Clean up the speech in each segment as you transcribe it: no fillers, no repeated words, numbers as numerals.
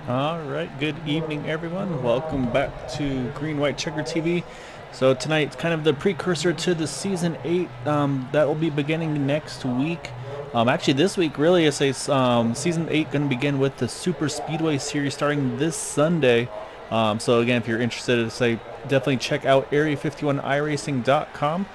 All right, good evening, everyone. Welcome back to Green White Checker TV. So tonight's kind of the precursor to the season 8 that will be beginning next week. Actually, this week really is a season 8 going to begin with the Super Speedway series starting this Sunday. So again, if you're interested, say definitely check out area51iracing.com.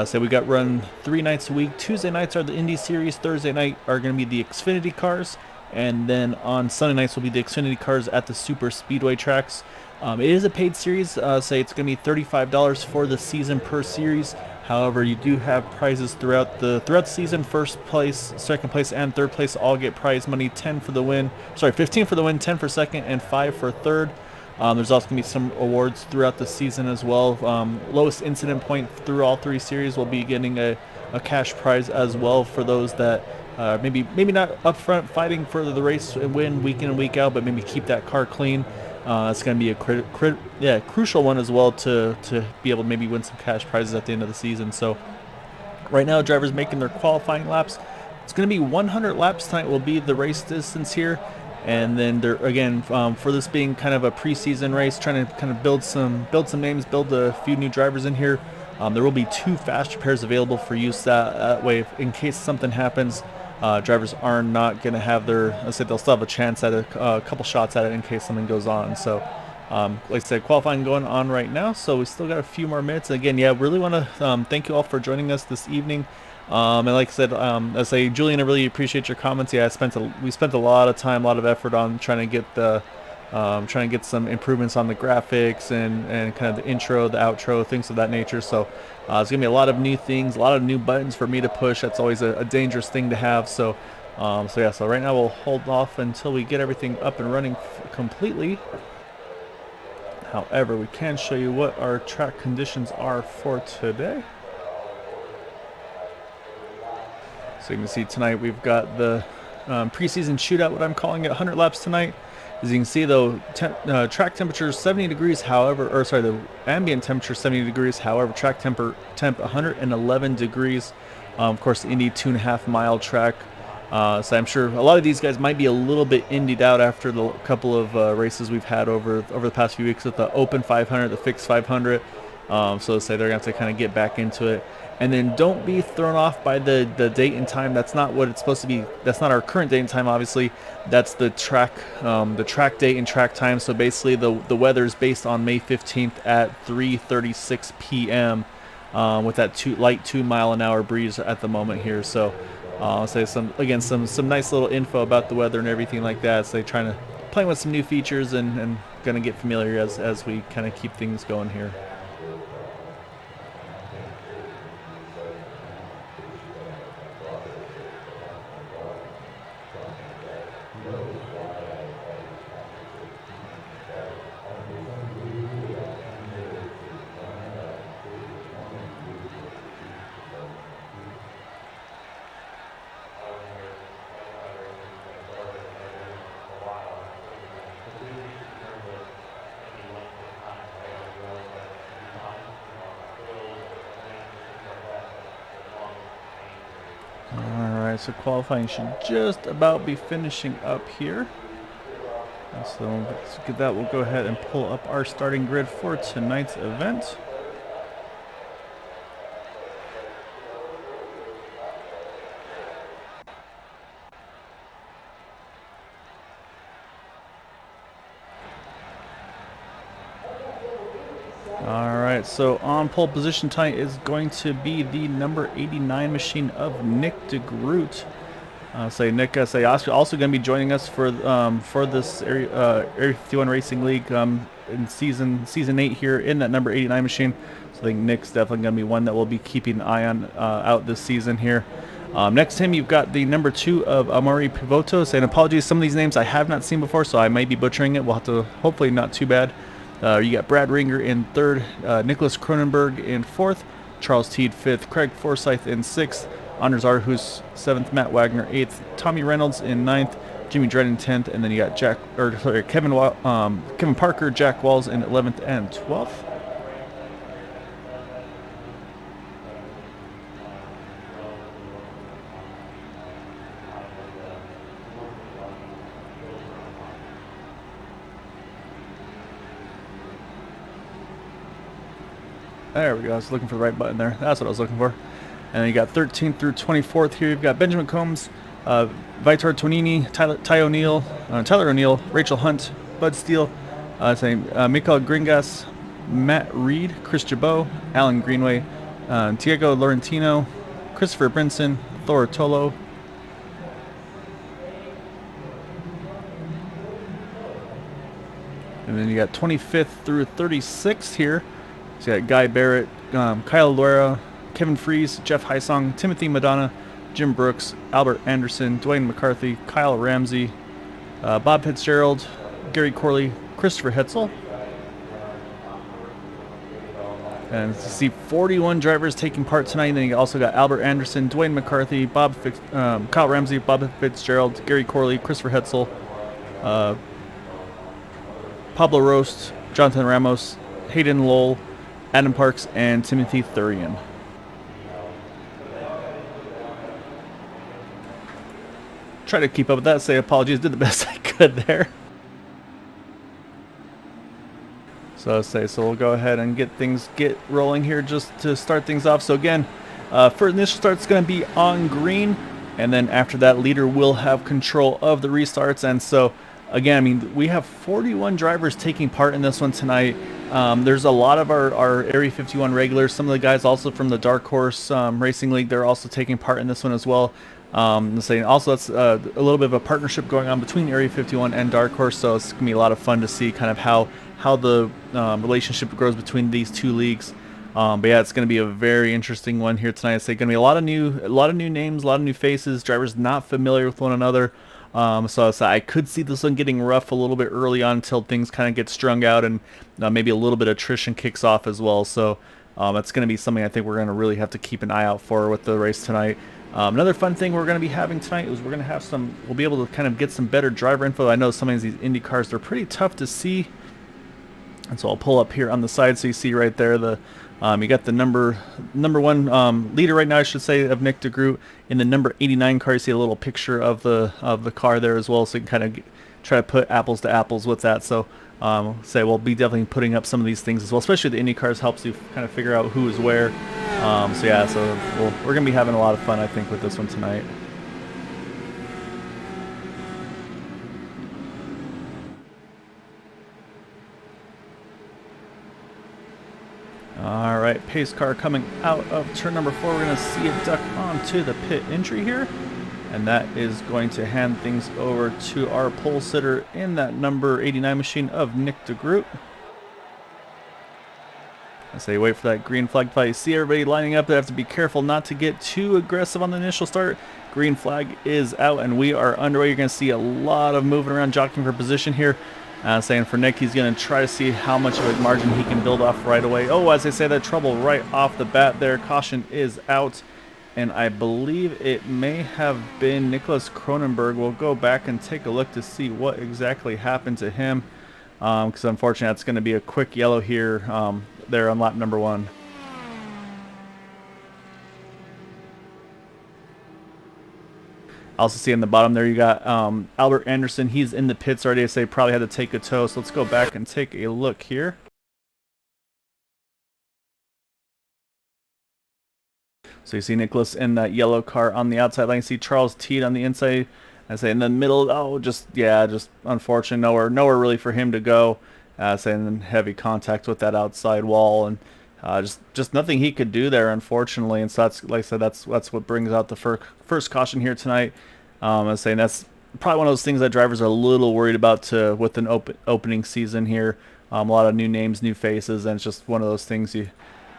So we got run 3 nights a week. Tuesday nights are the Indy series. Thursday night are going to be the Xfinity cars. And then on Sunday nights will be the Xfinity cars at the Super Speedway tracks. It is a paid series. Say it's going to be $35 for the season per series. However, you do have prizes throughout the season. First place, second place, and third place all get prize money. 10 for the win. Sorry, 15 for the win, 10 for second, and 5 for third. There's also going to be some awards throughout the season as well. Lowest incident point through all 3 series will be getting a cash prize as well for those that maybe not up front fighting for the race and win week in and week out, but maybe keep that car clean. It's going to be a crucial one as well to be able to maybe win some cash prizes at the end of the season. So right now, drivers making their qualifying laps. It's going to be 100 laps tonight will be the race distance here. And then they're again for this being kind of a preseason race, trying to kind of build some names, build a few new drivers in here. There will be 2 faster pairs available for use that way in case something happens. Drivers are not going to have let's say they'll still have a chance at a couple shots at it in case something goes on. So, like I said, qualifying going on right now. So we still got a few more minutes. And again, yeah, really want to thank you all for joining us this evening. And like I said, I say, Julian, I really appreciate your comments. Yeah, we spent a lot of time, a lot of effort on trying to get some improvements on the graphics and kind of the intro, the outro, things of that nature. So it's gonna be a lot of new things, a lot of new buttons for me to push. That's always a dangerous thing to have. So so right now we'll hold off until we get everything up and running completely. However, we can show you what our track conditions are for today. So you can see tonight we've got the preseason shootout, what I'm calling it, 100 laps tonight. As you can see, though, track temperature is 70 degrees. However, the ambient temperature is 70 degrees. However, track temp 111 degrees. Of course, the Indy 2.5 mile track. So I'm sure a lot of these guys might be a little bit indied out after the couple of races we've had over the past few weeks with the Open 500, the Fixed 500. So say they're going to have to kind of get back into it. And then don't be thrown off by the date and time. That's not what it's supposed to be. That's not our current date and time, obviously. That's the track date and track time. So basically the weather is based on May 15th at 3:36 p.m. With that light 2 mile an hour breeze at the moment here. So I'll say some nice little info about the weather and everything like that. So they're trying to play with some new features and going to get familiar as we kind of keep things going here. Alright, so qualifying should just about be finishing up here. So let's get that. We'll go ahead and pull up our starting grid for tonight's event. Alright, so on pole position tonight is going to be the number 89 machine of Nick DeGroot. Nick, also going to be joining us for this Area 51 Racing League in season 8 here in that number 89 machine. So I think Nick's definitely going to be one that we'll be keeping an eye on out this season here. Next to him, you've got the number 2 of Amari Pivoto. And apologies, some of these names I have not seen before, so I might be butchering it. We'll have to, hopefully not too bad. You got Brad Ringer in 3rd, Nicholas Cronenberg in 4th, Charles Teed 5th, Craig Forsyth in 6th, Anders Arhus 7th, Matt Wagner 8th, Tommy Reynolds in 9th, Jimmy Dredden 10th, and then you got Kevin Parker, Jack Walls in 11th and 12th. There we go. I was looking for the right button there. That's what I was looking for. And then you got 13th through 24th here. You've got Benjamin Combs, Vitor Tonini, Tyler O'Neill, Rachel Hunt, Bud Steele, Mikael Gringas, Matt Reed, Chris Jabot, Alan Greenway, Diego Laurentino, Christopher Brinson, Thor Tolo. And then you got 25th through 36th here. So you got Guy Barrett, Kyle Luera, Kevin Fries, Jeff Heisong, Timothy Madonna, Jim Brooks, Albert Anderson, Dwayne McCarthy, Kyle Ramsey, Bob Fitzgerald, Gary Corley, Christopher Hetzel. And you see 41 drivers taking part tonight. And then you also got Albert Anderson, Dwayne McCarthy, Kyle Ramsey, Bob Fitzgerald, Gary Corley, Christopher Hetzel, Pablo Roast, Jonathan Ramos, Hayden Lowell, Adam Parks, and Timothy Thurian. Try to keep up with that. Say apologies. Did the best I could there. So we'll go ahead and get rolling here just to start things off. So again, for initial start, it's going to be on green, and then after that, leader will have control of the restarts. And so again, I mean, we have 41 drivers taking part in this one tonight. There's a lot of our Area 51 regulars. Some of the guys also from the Dark Horse Racing League, they're also taking part in this one as well. Also, that's a little bit of a partnership going on between Area 51 and Dark Horse, so it's gonna be a lot of fun to see kind of how the relationship grows between these two leagues. But yeah, it's gonna be a very interesting one here tonight. It's gonna be a lot of new names, a lot of new faces, drivers not familiar with one another. So I could see this one getting rough a little bit early on until things kind of get strung out and maybe a little bit of attrition kicks off as well. So that's going to be something I think we're going to really have to keep an eye out for with the race tonight. Another fun thing we're going to be having tonight is we'll be able to kind of get some better driver info. I know some of these Indy cars, they're pretty tough to see. And so I'll pull up here on the side so you see right there you got the number one leader right now, I should say, of Nick DeGroot. In the number 89 car, you see a little picture of the car there as well, so you can kind of try to put apples to apples with that. So we'll be definitely putting up some of these things as well, especially the Indy cars helps you kind of figure out who is where. We're gonna be having a lot of fun, I think, with this one tonight. All right, pace car coming out of turn number 4. We're going to see it duck onto the pit entry here. And that is going to hand things over to our pole sitter in that number 89 machine of Nick DeGroot. As they wait for that green flag fight, you see everybody lining up. They have to be careful not to get too aggressive on the initial start. Green flag is out and we are underway. You're going to see a lot of moving around, jockeying for position here. For Nick, he's going to try to see how much of a margin he can build off right away. Oh, as I say, that trouble right off the bat there. Caution is out. And I believe it may have been Nicholas Cronenberg. We'll go back and take a look to see what exactly happened to him. Because unfortunately, that's going to be a quick yellow here there on lap number 1. Also see in the bottom there you got Albert Anderson. He's in the pits already. I say probably had to take a tow. So let's go back and take a look here. So you see Nicholas in that yellow car on the outside lane. You see Charles Teed on the inside. I say in the middle. Oh, just unfortunate. Nowhere really for him to go. And then heavy contact with that outside wall and just nothing he could do there, unfortunately. And so that's, like I said, that's what brings out the first caution here tonight. I was saying that's probably one of those things that drivers are a little worried about with an opening season here. A lot of new names, new faces, and it's just one of those things. It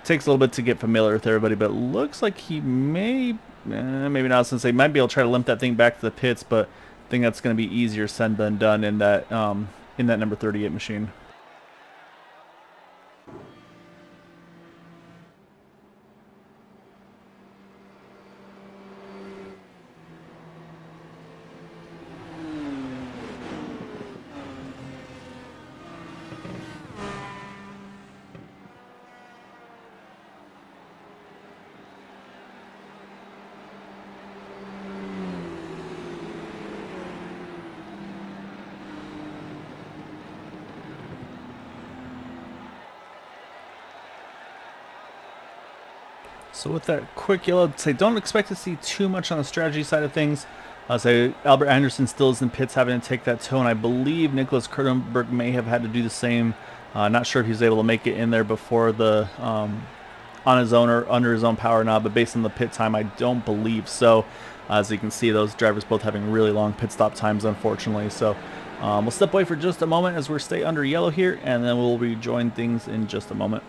takes a little bit to get familiar with everybody, but it looks like he maybe not, since they might be able to try to limp that thing back to the pits, but I think that's going to be easier said than done in that number 38 machine. So with that quick yellow, say don't expect to see too much on the strategy side of things. Say Albert Anderson still is in pits having to take that tow, and I believe Nicholas Kurtenberg may have had to do the same. Not sure if he was able to make it in there before the on his own or under his own power or not, but based on the pit time, I don't believe so. As you can see, those drivers both having really long pit stop times, unfortunately. So we'll step away for just a moment as we stay under yellow here, and then we'll rejoin things in just a moment.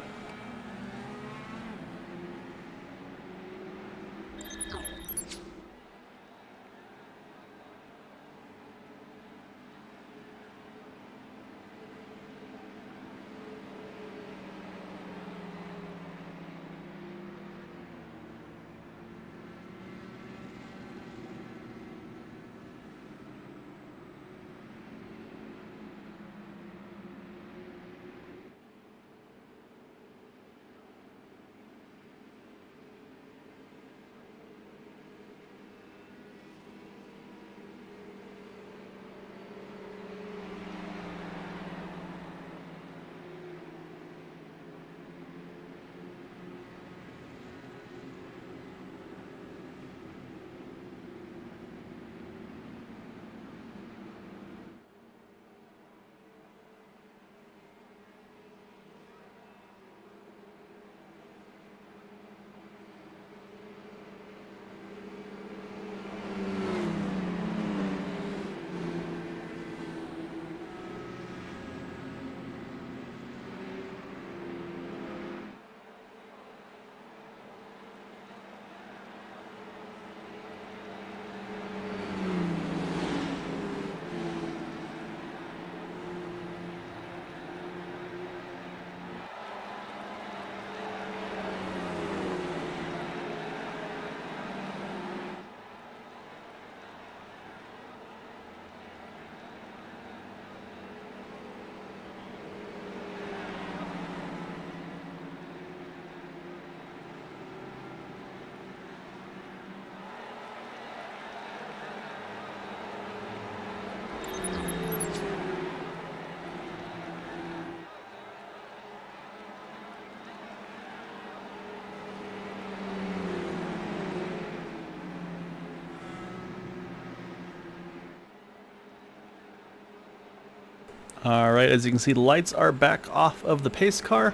All right, as you can see, the lights are back off of the pace car.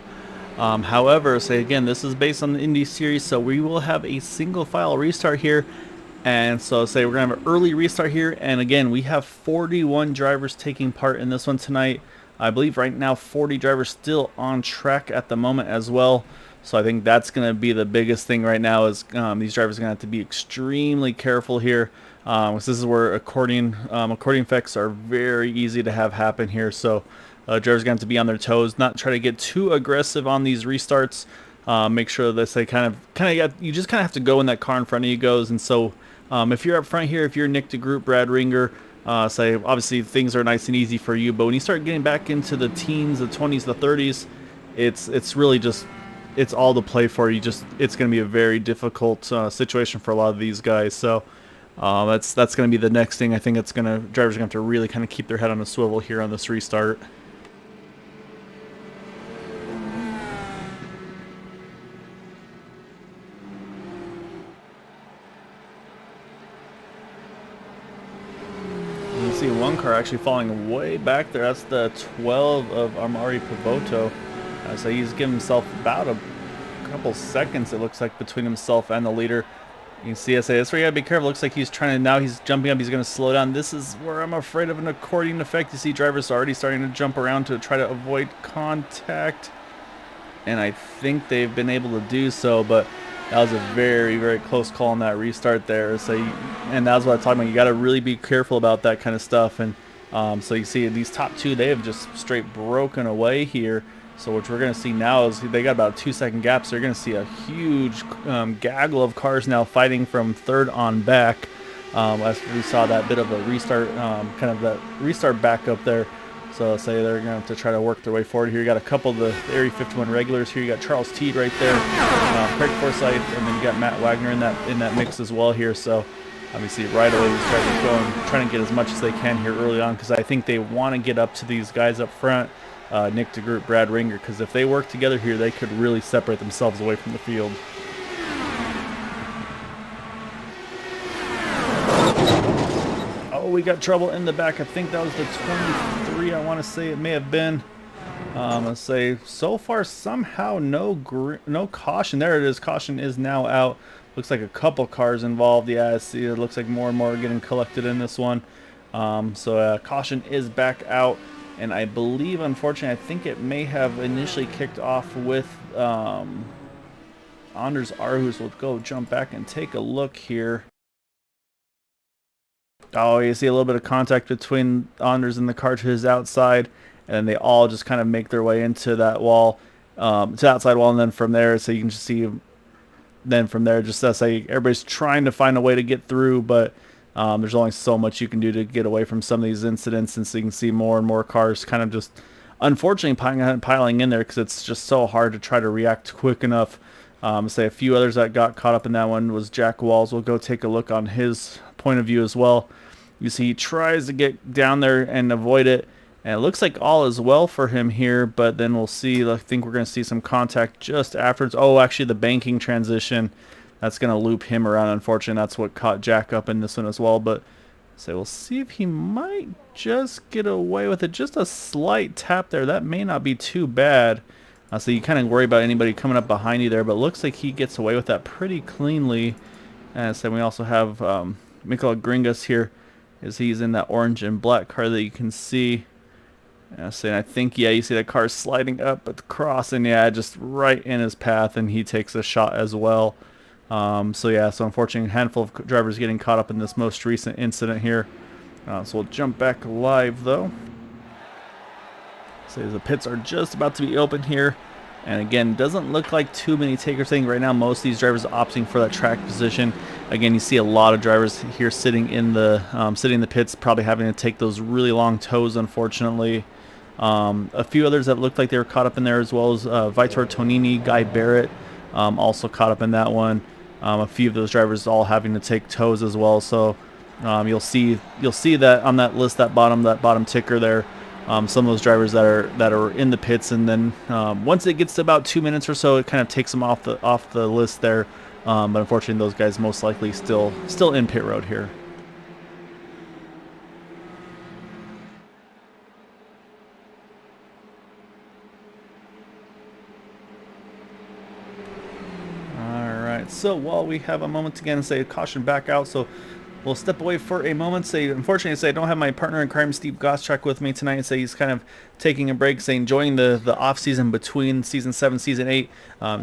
However, say again, this is based on the Indy series, so we will have a single file restart here. And so say we're gonna have an early restart here. And again, we have 41 drivers taking part in this one tonight. I believe right now 40 drivers still on track at the moment as well. So I think that's going to be the biggest thing right now is these drivers are going to have to be extremely careful here. This is where accordion effects are very easy to have happen here. So drivers are going to have to be on their toes, not try to get too aggressive on these restarts. Make sure that they you just kind of have to go in that car in front of you goes. And so if you're up front here, if you're Nick DeGroot, Brad Ringer, say obviously things are nice and easy for you. But when you start getting back into the teens, the 20s, the 30s, it's really just it's all to play for. It's going to be a very difficult situation for a lot of these guys. So that's going to be the next thing. I think drivers are going to have to really kind of keep their head on a swivel here on this restart. You can see one car actually falling way back there. That's the 12 of Amari Pavoto. So he's giving himself about a couple seconds, it looks like, between himself and the leader. You can see that's where you gotta be careful. Looks like he's now he's jumping up, he's gonna slow down. This is where I'm afraid of an accordion effect. You see drivers already starting to jump around to try to avoid contact. And I think they've been able to do so, but that was a very, very close call on that restart there. And that's what I'm talking about. You gotta really be careful about that kind of stuff. And so you see these top two, they have just straight broken away here. So what we're going to see now is they got about a 2-second gap. So you're going to see a huge gaggle of cars now fighting from third on back. As we saw that bit of a restart, kind of that restart back up there. So say they're going to have to try to work their way forward here. You got a couple of the Area 51 regulars here. You got Charles Teed right there, Craig Forsyth, and then you got Matt Wagner in that mix as well here. So obviously right away these drivers trying to get as much as they can here early on, because I think they want to get up to these guys up front. Nick DeGroot, Brad Ringer, because if they work together here, they could really separate themselves away from the field. we got trouble in the back. I think that was the 23. I want to say it may have been. Let's say so far somehow no caution. There it is. Caution is now out. Looks like a couple cars involved. Yeah, I see. It looks like more and more are getting collected in this one. So caution is back out, and I believe, unfortunately, I think it may have initially kicked off with Anders Aarhus. We'll go jump back and take a look here. Oh, you see a little bit of contact between Anders and the car to his outside, and then they all just kind of make their way into that wall, to the outside wall, and then from there, so you can just see, then from there, just that's like everybody's trying to find a way to get through, but there's only so much you can do to get away from some of these incidents, and so you can see more and more cars kind of just, unfortunately, piling in there because it's just so hard to try to react quick enough. Say a few others that got caught up in that one was Jack Walls. We'll go take a look on his point of view as well. You see he tries to get down there and avoid it, and it looks like all is well for him here, but then we'll see, I think we're going to see some contact just afterwards. Oh, actually the banking transition, that's going to loop him around. Unfortunately, that's what caught Jack up in this one as well, but so we'll see if he might just get away with it. Just a slight tap there. That may not be too bad. So you kind of worry about anybody coming up behind you there, but it looks like he gets away with that pretty cleanly. And so we also have Mikael Gringas here, as he's in that orange and black car that you can see. So I think, yeah, you see that car sliding up at the cross, and yeah, just right in his path, and he takes a shot as well. So yeah, so unfortunately, a handful of drivers getting caught up in this most recent incident here. So we'll jump back live though. So the pits are just about to be open here, and again, doesn't look like too many takers thing right now. Most of these drivers are opting for that track position. Again, you see a lot of drivers here sitting in the pits, probably having to take those really long tows, unfortunately. A few others that looked like they were caught up in there as well as Vitor Tonini, Guy Barrett, also caught up in that one. A few of those drivers all having to take tows as well. So you'll see that on that list, that bottom ticker there. Some of those drivers that are in the pits, and then once it gets to about 2 minutes or so, it kind of takes them off the list there. But unfortunately, those guys most likely still in pit road here. All right. So while we have a moment again, say caution back out. So we'll step away for a moment. Say, unfortunately, I don't have my partner in crime, Steve Goschak, with me tonight. Say he's kind of taking a break, say enjoying the off season between season 7, season 8.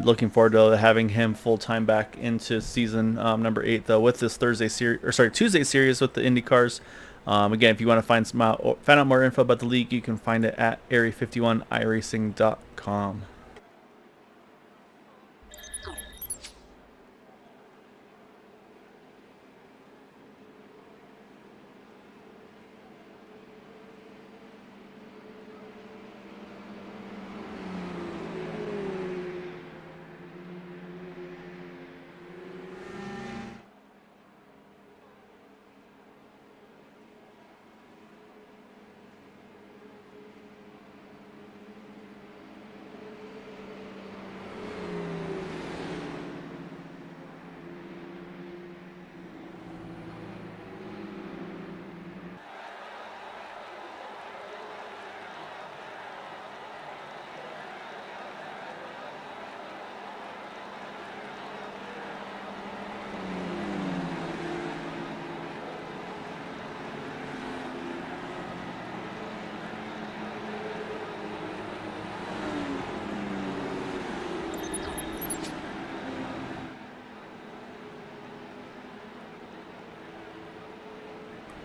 Looking forward to having him full time back into season number 8, though, with this Tuesday series with the Indy cars. Again, if you want to find out more info about the league, you can find it at area51iracing.com.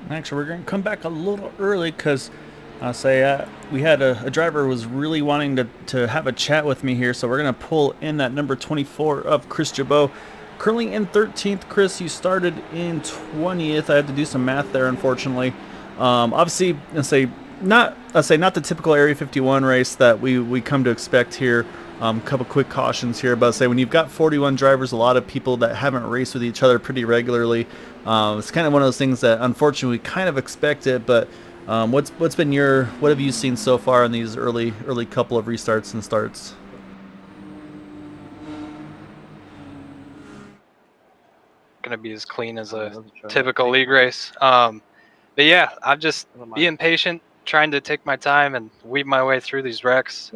Actually, we're going to come back a little early because we had a driver was really wanting to have a chat with me here, so we're going to pull in that number 24 of Chris Jabot. Currently in 13th. Chris, you started in 20th. I had to do some math there, unfortunately. Obviously, not the typical Area 51 race that we come to expect here. A couple quick cautions here, but when you've got 41 drivers, a lot of people that haven't raced with each other pretty regularly, it's kind of one of those things that unfortunately we kind of expect it. But what have you seen so far in these early couple of restarts and starts? Going to be as clean as a typical league race. But yeah, I'm just being patient, trying to take my time and weave my way through these wrecks.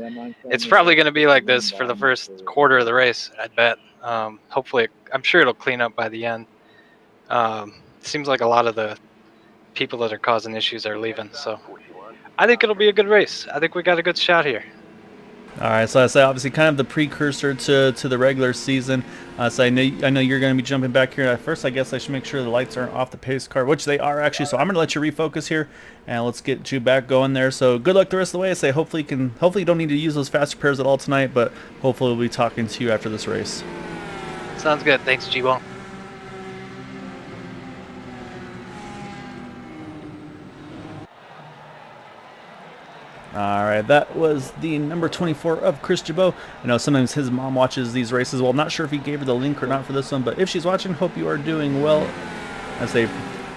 It's probably going to be like this for the first quarter of the race, I bet. Hopefully, I'm sure it'll clean up by the end. Seems like a lot of the people that are causing issues are leaving, so I think it'll be a good race. I think we got a good shot here. All right, so I say obviously kind of the precursor to the regular season. So I know you're going to be jumping back here. At first, I guess I should make sure the lights aren't off the pace car, which they are actually. So I'm going to let you refocus here, and let's get you back going there. So good luck the rest of the way. I say hopefully you don't need to use those fast repairs at all tonight, but hopefully we'll be talking to you after this race. Sounds good. Thanks, G-Bone. All right, that was the number 24 of Chris Jabot. I know sometimes his mom watches these races. Well, I'm not sure if he gave her the link or not for this one, but if she's watching, hope you are doing well. I say,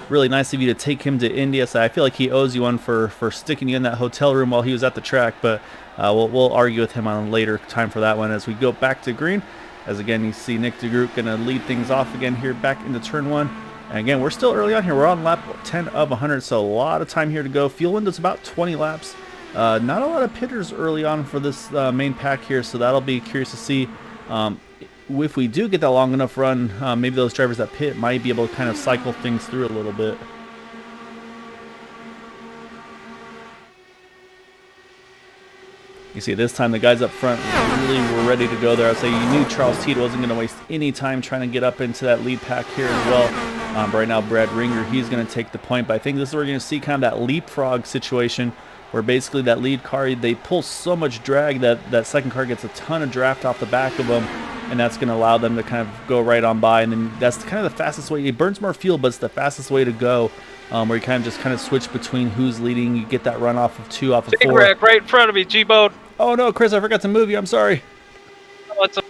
really nice of you to take him to Indy. I feel like he owes you one for sticking you in that hotel room while he was at the track, but we'll argue with him on a later time for that one as we go back to green. As again, you see Nick DeGroot going to lead things off again here back into turn one. And again, we're still early on here. We're on lap 10 of 100, so a lot of time here to go. Fuel window's about 20 laps. Not a lot of pitters early on for this main pack here, so that'll be curious to see if we do get that long enough run. Maybe those drivers that pit might be able to kind of cycle things through a little bit. You see, this time the guys up front really were ready to go there. I'd say you knew Charles Teed wasn't going to waste any time trying to get up into that lead pack here as well. Right now, Brad Ringer, he's going to take the point, but I think this is where we're going to see kind of that leapfrog situation where basically that lead car, they pull so much drag that second car gets a ton of draft off the back of them, and that's going to allow them to kind of go right on by, and then that's kind of the fastest way. It burns more fuel, but it's the fastest way to go, where you kind of switch between who's leading. You get that run off of 2, off of 4. Big wreck right in front of me, G-Bone. Oh no, Chris, I forgot to move you. I'm sorry. What's up?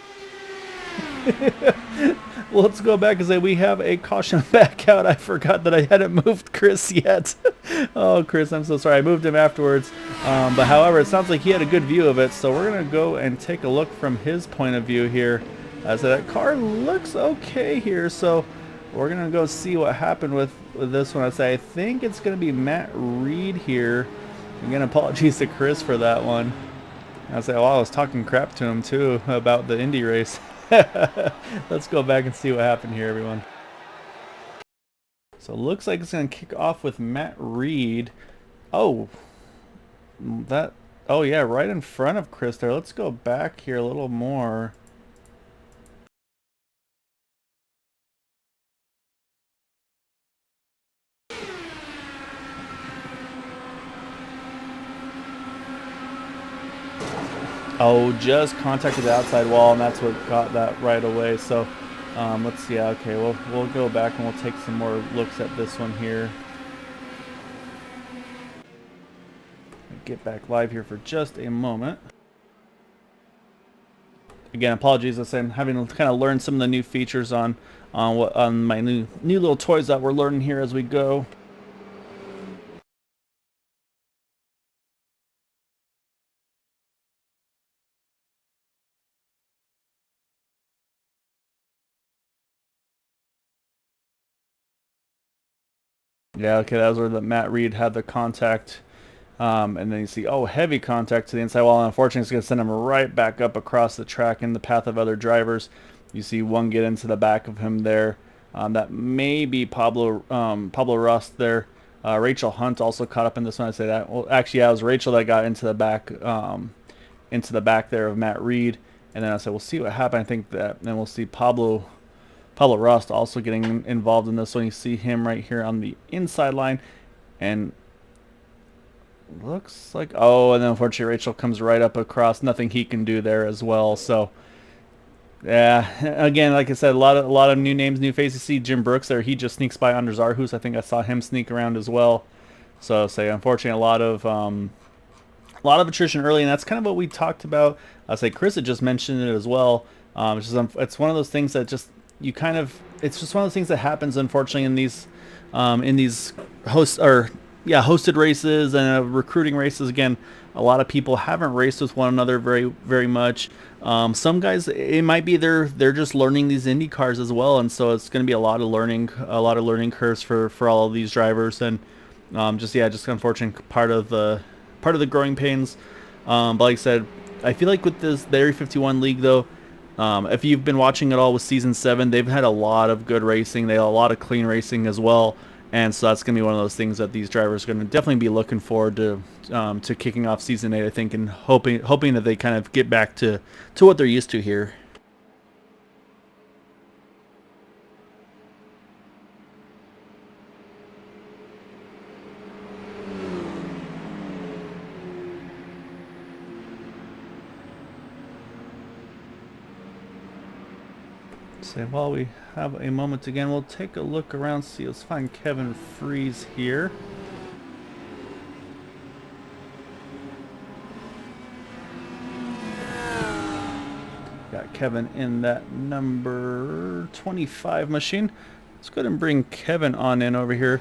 Well, let's go back and say we have a caution back out. I forgot that I hadn't moved Chris yet. Oh, Chris, I'm so sorry. I moved him afterwards. But however, it sounds like he had a good view of it. So we're going to go and take a look from his point of view here. So that car looks okay here. So we're going to go see what happened with this one. I think it's going to be Matt Reed here. Again, apologies to Chris for that one. I was talking crap to him too about the Indy race. Let's go back and see what happened here, everyone. So it looks like it's going to kick off with Matt Reed. Oh, yeah, right in front of Chris there. Let's go back here a little more. Oh, just contacted the outside wall, and that's what got that right away. So let's see. Okay, we'll go back and we'll take some more looks at this one here. Get back live here for just a moment. Again, apologies. I'm having to kind of learn some of the new features on my new little toys that we're learning here as we go. Yeah, okay, that was where the Matt Reed had the contact. And then you see, heavy contact to the inside wall. And unfortunately, it's going to send him right back up across the track in the path of other drivers. You see one get into the back of him there. That may be Pablo Rust there. Rachel Hunt also caught up in this one. I say that. Well, actually, yeah, it was Rachel that got into the back there of Matt Reed. And then I said, we'll see what happened. I think that then we'll see Pablo Rust also getting involved in this one. You see him right here on the inside line, and looks like and then unfortunately Rachel comes right up across. Nothing he can do there as well. So yeah, again, like I said, a lot of new names, new faces. You see Jim Brooks there. He just sneaks by under Zarhus. I think I saw him sneak around as well. So unfortunately, a lot of attrition early, and that's kind of what we talked about. Chris had just mentioned it as well. It's one of those things that just it's just one of those things that happens, unfortunately, in these hosted races and recruiting races. Again, a lot of people haven't raced with one another very, very much. Some guys, it might be they're just learning these Indy cars as well, and so it's going to be a lot of learning curves for all of these drivers. And Just unfortunate part of the growing pains. But like I said, I feel like with the Area 51 league though, if you've been watching it all with season 7, they've had a lot of good racing. They had a lot of clean racing as well, and so that's going to be one of those things that these drivers are going to definitely be looking forward to kicking off season 8. I think, and hoping that they kind of get back to what they're used to here. So while we have a moment again, we'll take a look around, see, let's find Kevin Freeze here. Got Kevin in that number 25 machine. Let's go ahead and bring Kevin on in over here.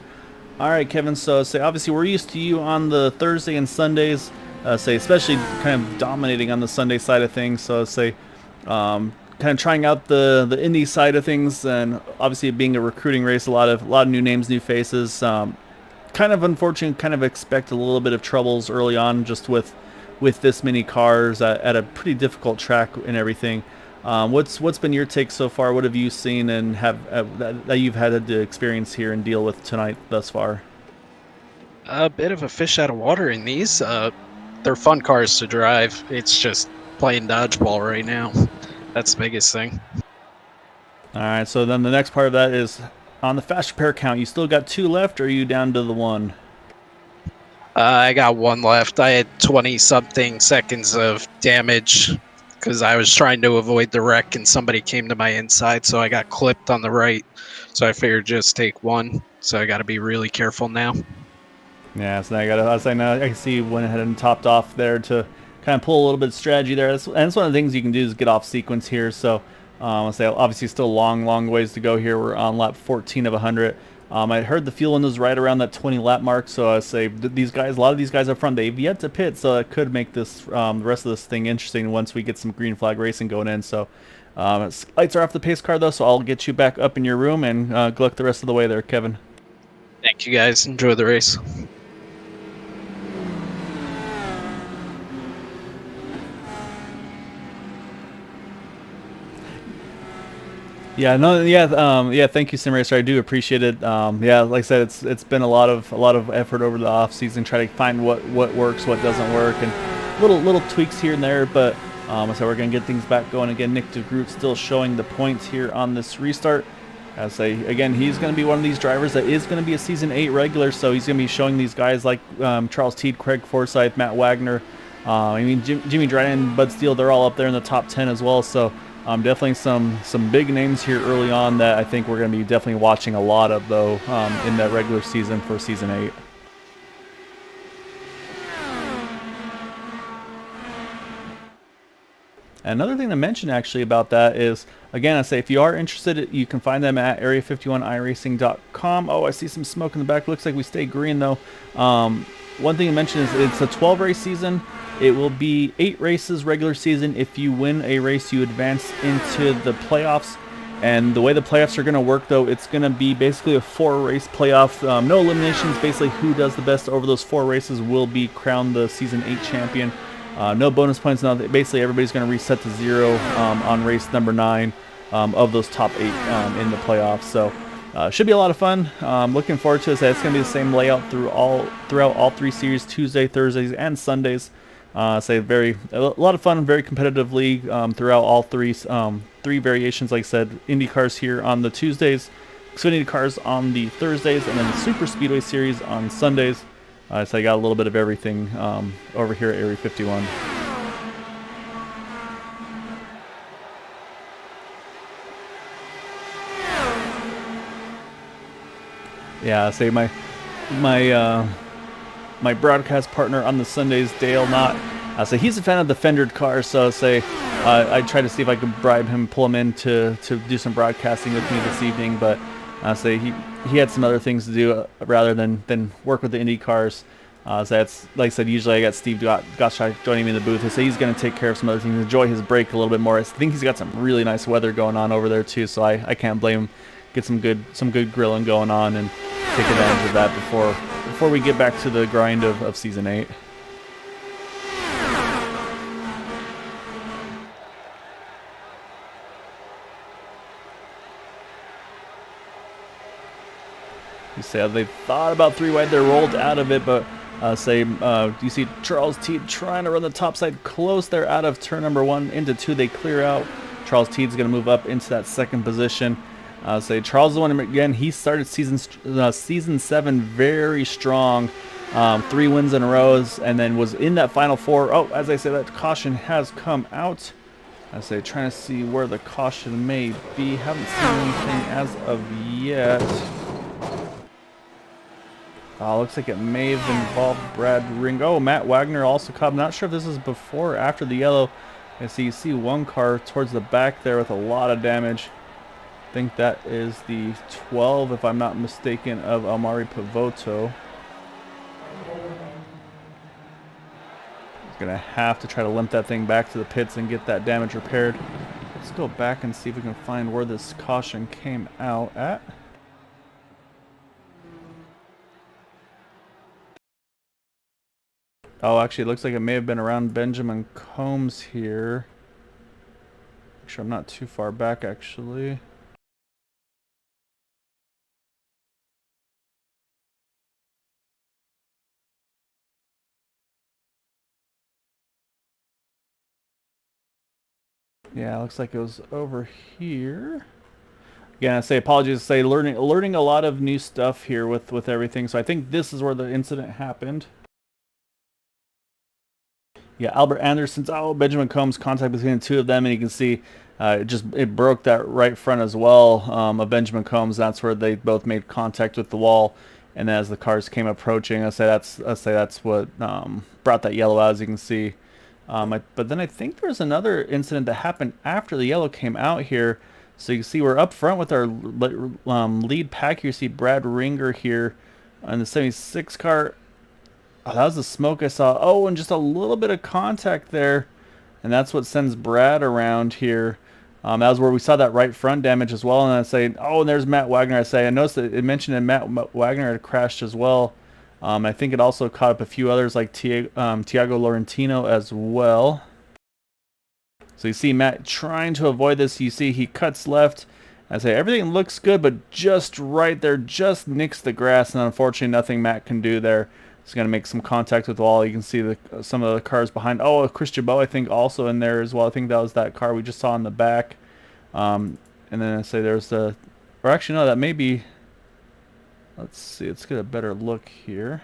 All right, Kevin, so say obviously we're used to you on the Thursday and Sundays, say especially kind of dominating on the Sunday side of things, so say kind of trying out the Indy side of things, and obviously being a recruiting race, a lot of new names, new faces. Kind of unfortunate. Kind of expect a little bit of troubles early on, just with this many cars at a pretty difficult track and everything. What's been your take so far? What have you seen and that you've had to experience here and deal with tonight thus far? A bit of a fish out of water in these. They're fun cars to drive. It's just playing dodgeball right now. That's the biggest thing. All right, so then the next part of that is on the fast repair count. You still got 2 left, or are you down to the 1? I got 1 left. I had 20-something seconds of damage because I was trying to avoid the wreck and somebody came to my inside, so I got clipped on the right. So I figured just take 1. So I got to be really careful now. Yeah, so now I can see you went ahead and topped off there to kind of pull a little bit of strategy there. And that's one of the things you can do is get off sequence here. So I'll say obviously still long ways to go here. We're on lap 14 of 100. I heard the fuel window is right around that 20 lap mark. So I say these guys, a lot of these guys up front, they've yet to pit. So it could make this the rest of this thing interesting once we get some green flag racing going in. So lights are off the pace car though. So I'll get you back up in your room and good luck the rest of the way there, Kevin. Thank you guys. Enjoy the race. Yeah, no, yeah. Thank you, SimRacer. I do appreciate it. Yeah, like I said, it's been a lot of effort over the off season, try to find what works, what doesn't work, and little tweaks here and there. But so we're gonna get things back going again. Nick DeGroot still showing the points here on this restart. I say again, he's gonna be one of these drivers that is gonna be a season 8 regular. So he's gonna be showing these guys like Charles Teed, Craig Forsyth, Matt Wagner. I mean, Jimmy Dryden, Bud Steele, they're all up there in the top 10 as well. So. Definitely some big names here early on that I think we're going to be definitely watching a lot of, though, in that regular season for Season 8. Another thing to mention actually about that is, again, I say if you are interested, you can find them at area51iracing.com. Oh, I see some smoke in the back. Looks like we stay green, though. One thing to mention is it's a 12-race season. It will be 8 races regular season. If you win a race, you advance into the playoffs. And the way the playoffs are going to work, though, it's going to be basically a 4-race playoff. No eliminations. Basically, who does the best over those 4 races will be crowned the Season 8 champion. No bonus points. No, basically, everybody's going to reset to 0 on race number 9 of those top 8 in the playoffs. So should be a lot of fun. Looking forward to it. It's going to be the same layout throughout all 3 series, Tuesday, Thursdays, and Sundays. Say a lot of fun, very competitive league throughout all 3 variations. Like I said, Indy cars here on the Tuesdays, Xfinity cars on the Thursdays, and then the Super Speedway Series on Sundays. So I got a little bit of everything over here at Area 51. Yeah, say my broadcast partner on the Sundays, Dale Knott. So he's a fan of the fendered cars. So I tried to see if I could bribe him, pull him in to do some broadcasting with me this evening. But he had some other things to do rather than work with the Indy cars. So that's, like I said, usually I got Steve Gottschalk joining me in the booth. So he's going to take care of some other things, enjoy his break a little bit more. I think he's got some really nice weather going on over there too. So I can't blame him. Get some good grilling going on and take advantage of that before we get back to the grind of Season 8. You say they thought about 3 wide, they rolled out of it, but you see Charles Teed trying to run the top side close. They're out of turn number 1 into 2. They clear out. Charles Teed's going to move up into that second position. Charles is the one again. He started season 7 very strong, 3 wins in a row, and then was in that final 4. Oh, as I say, that caution has come out. Trying to see where the caution may be. Haven't seen anything as of yet. Looks like it may have involved Brad Ring. Oh, Matt Wagner also caught. I'm not sure if this is before or after the yellow. And so you see one car towards the back there with a lot of damage. I think that is the 12, if I'm not mistaken, of Amari Pavoto. He's going to have to try to limp that thing back to the pits and get that damage repaired. Let's go back and see if we can find where this caution came out at. Oh, actually, it looks like it may have been around Benjamin Combs here. Make sure I'm not too far back, actually. Yeah, looks like it was over here. Again, I say apologies. Learning a lot of new stuff here with everything. So I think this is where the incident happened. Yeah, Albert Anderson's Benjamin Combs, contact between the 2 of them, and you can see it broke that right front as well of Benjamin Combs. That's where they both made contact with the wall, and as the cars came approaching, I say that's what brought that yellow out, as you can see. But then I think there's another incident that happened after the yellow came out here. So you can see we're up front with our lead pack here. You see Brad Ringer here on the 76 car. Oh, that was the smoke I saw. Oh, and just a little bit of contact there. And that's what sends Brad around here. That was where we saw that right front damage as well. And I say, oh, and there's Matt Wagner. I noticed that it mentioned that Matt Wagner had crashed as well. I think it also caught up a few others like Tiago Laurentino as well. So you see Matt trying to avoid this. You see he cuts left. I say everything looks good, but just right there, just nicks the grass. And unfortunately, nothing Matt can do there. He's going to make some contact with the wall. You can see some of the cars behind. Oh, Chris Jabot, I think, also in there as well. I think that was that car we just saw in the back. And then I say there's the... Or actually, no, that may be... Let's see. Let's get a better look here.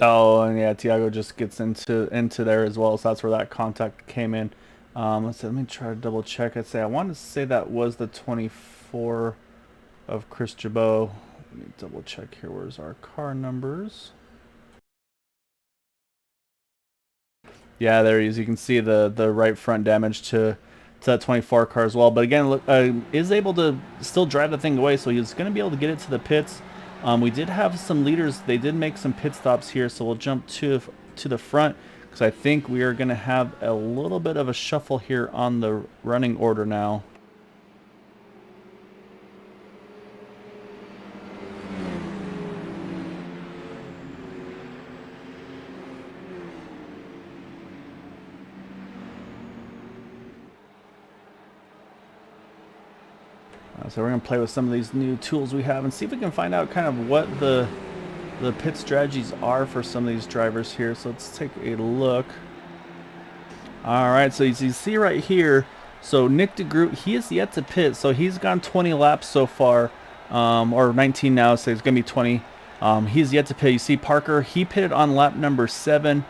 Oh, and yeah, Tiago just gets into there as well, so that's where that contact came in. Let me try to double check. I wanted to say that was the 24 of Chris Jabot. Let me double check here. Where's our car numbers? Yeah, there he is. You can see the right front damage to that 24 car as well. But again, is able to still drive the thing away, so he's going to be able to get it to the pits. We did have some leaders. They did make some pit stops here, so we'll jump to the front because I think we are going to have a little bit of a shuffle here on the running order now. So we're going to play with some of these new tools we have and see if we can find out kind of what the pit strategies are for some of these drivers here. So let's take a look. All right, so as you see right here, so Nick DeGroot, he is yet to pit. So he's gone 20 laps so far, or 19 now, so it's going to be 20. He's yet to pit. You see Parker, he pitted on lap number 7.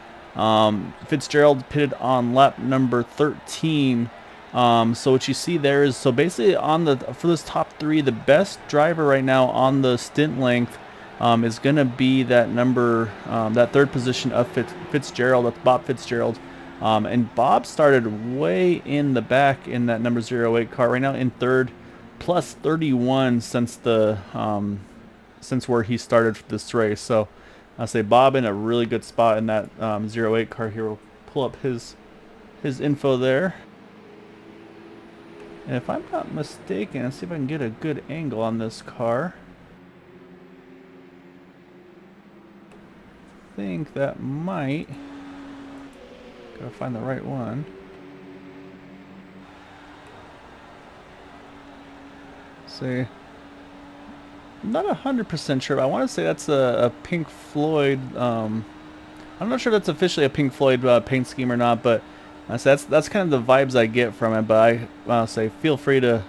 Fitzgerald pitted on lap number 13. So what you see there is, so basically for those top 3, the best driver right now on the stint length is going to be that that 3rd position of Fitzgerald. That's Bob Fitzgerald. And Bob started way in the back in that number 08 car. Right now in 3rd, plus 31 since where he started this race. So I say Bob in a really good spot in that 08 car here. We'll pull up his his info there. And if I'm not mistaken, let's see if I can get a good angle on this car. I think that might... Gotta find the right one. See, I'm not 100% sure, but I want to say that's a Pink Floyd. I'm not sure that's officially a Pink Floyd paint scheme or not, but that's kind of the vibes I get from it. But I say feel free to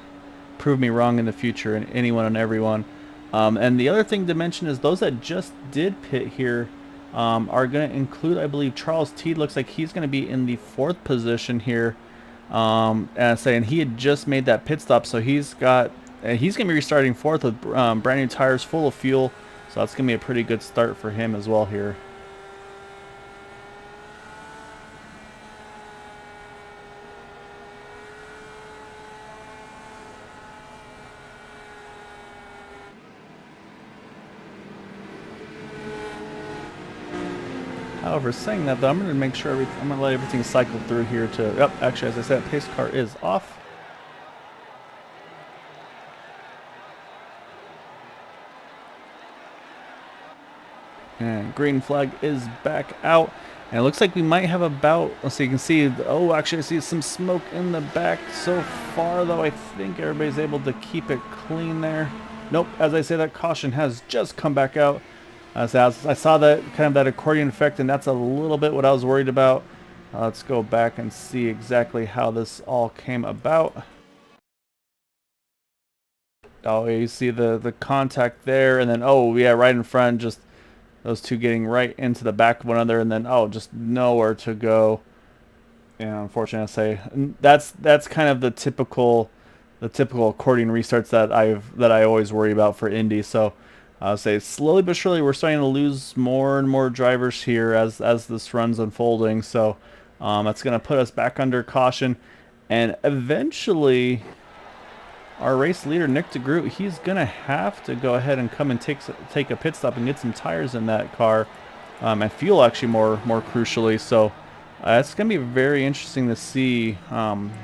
prove me wrong in the future, and anyone and everyone. And the other thing to mention is those that just did pit here are going to include, I believe, Charles Teed. Looks like he's going to be in the 4th position here. And he had just made that pit stop, so he's going to be restarting 4th with brand new tires, full of fuel. So that's going to be a pretty good start for him as well here. However, saying that, though, I'm going to make sure I'm going to let everything cycle through here to... Yep, actually, as I said, pace car is off. And green flag is back out. And it looks like we might have about... Let's see, you can see... Oh, actually, I see some smoke in the back so far, though. I think everybody's able to keep it clean there. Nope, as I say, that caution has just come back out. I saw that kind of that accordion effect, and that's a little bit what I was worried about. Let's go back and see exactly how this all came about. Oh, you see the contact there, and then, oh, yeah, right in front, just those two getting right into the back of one another, and then, oh, just nowhere to go. And unfortunately, I say that's kind of the typical accordion restarts that I always worry about for Indy. So I'll say slowly but surely we're starting to lose more and more drivers here as this run's unfolding. So that's going to put us back under caution, and eventually our race leader Nick DeGroot, he's going to have to go ahead and come and take a pit stop and get some tires in that car, and fuel actually more crucially. So it's going to be very interesting to see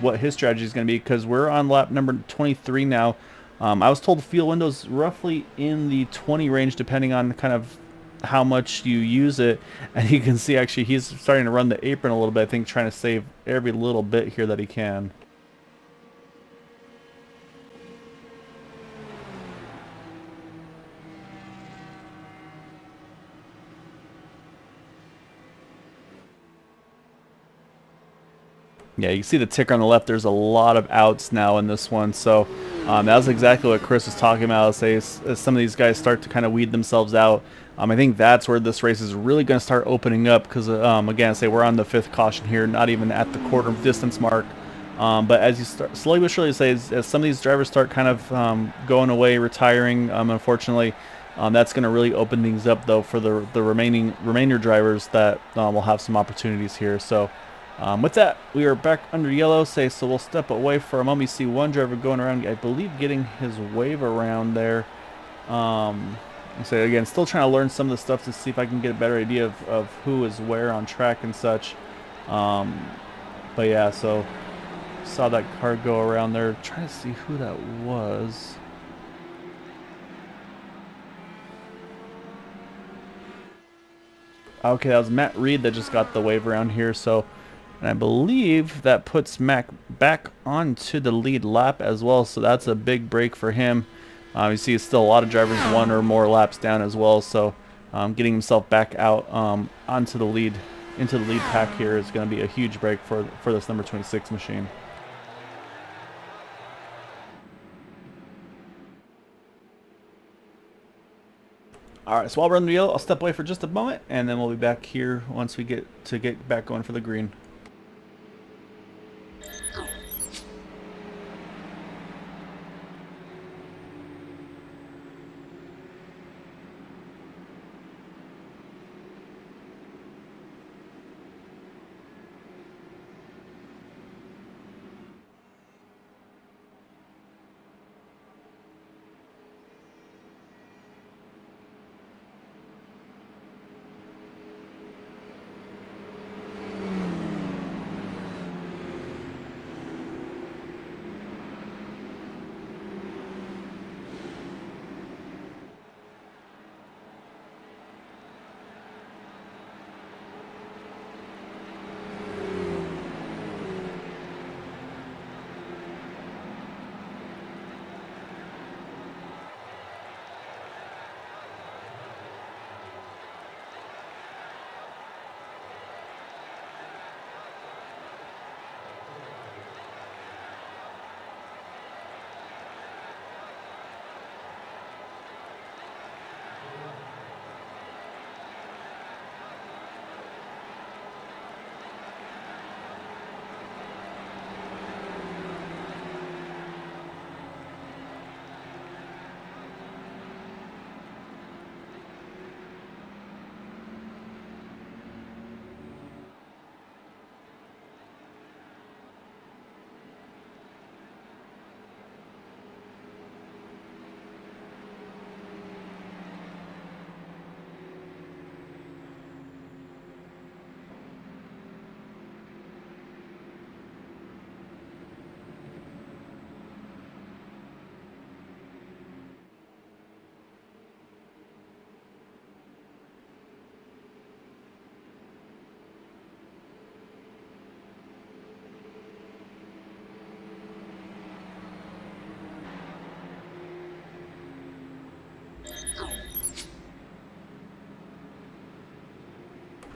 what his strategy is going to be, because we're on lap number 23 now. I was told the fuel window's roughly in the 20 range, depending on kind of how much you use it. And you can see actually he's starting to run the apron a little bit, I think, trying to save every little bit here that he can. Yeah, you see the ticker on the left. There's a lot of outs now in this one. So that was exactly what Chris was talking about. Say as some of these guys start to kind of weed themselves out, I think that's where this race is really going to start opening up, because again, say we're on the 5th caution here, not even at the quarter distance mark. But as you start slowly but surely, say as some of these drivers start kind of going away, retiring, unfortunately, that's going to really open things up, though, for the remainder drivers that will have some opportunities here. So with that, we are back under yellow, so we'll step away for a moment. You see one driver going around, I believe, getting his wave around there. So again, still trying to learn some of the stuff to see if I can get a better idea of who is where on track and such. But yeah, so saw that car go around there, trying to see who that was. Okay, that was Matt Reed that just got the wave around here. So, and I believe that puts Mac back onto the lead lap as well. So that's a big break for him. You see still a lot of drivers 1 or more laps down as well. So getting himself back out into the lead pack here is going to be a huge break for this number 26 machine. All right, so while we're on the yellow, I'll step away for just a moment, and then we'll be back here once we get back going for the green.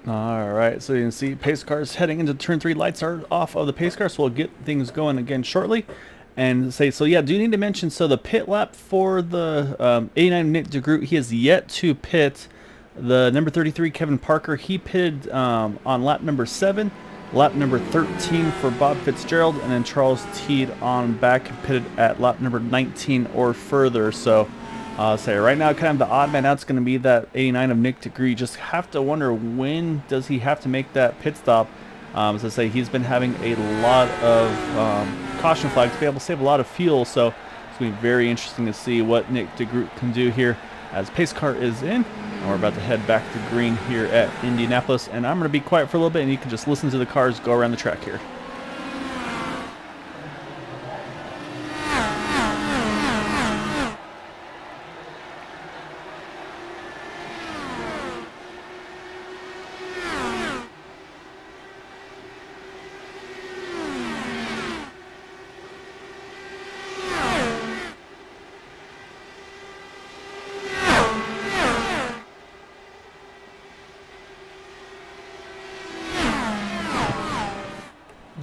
All right, so you can see pace cars heading into turn 3. Lights are off of the pace car, so we'll get things going again shortly. And say, so yeah, do need to mention, so the pit lap for the 89 Nick DeGroot, he has yet to pit. The number 33, Kevin Parker, he pitted on lap number 7. Lap number 13 for Bob Fitzgerald, and then Charles Teed on back pitted at lap number 19 or further. So say right now, kind of the odd man out's going to be that 89 of Nick DeGree. Just have to wonder, when does he have to make that pit stop? As I say, he's been having a lot of caution flags to be able to save a lot of fuel. So it's going to be very interesting to see what Nick DeGroote can do here as pace car is in. And we're about to head back to green here at Indianapolis. And I'm going to be quiet for a little bit, and you can just listen to the cars go around the track here.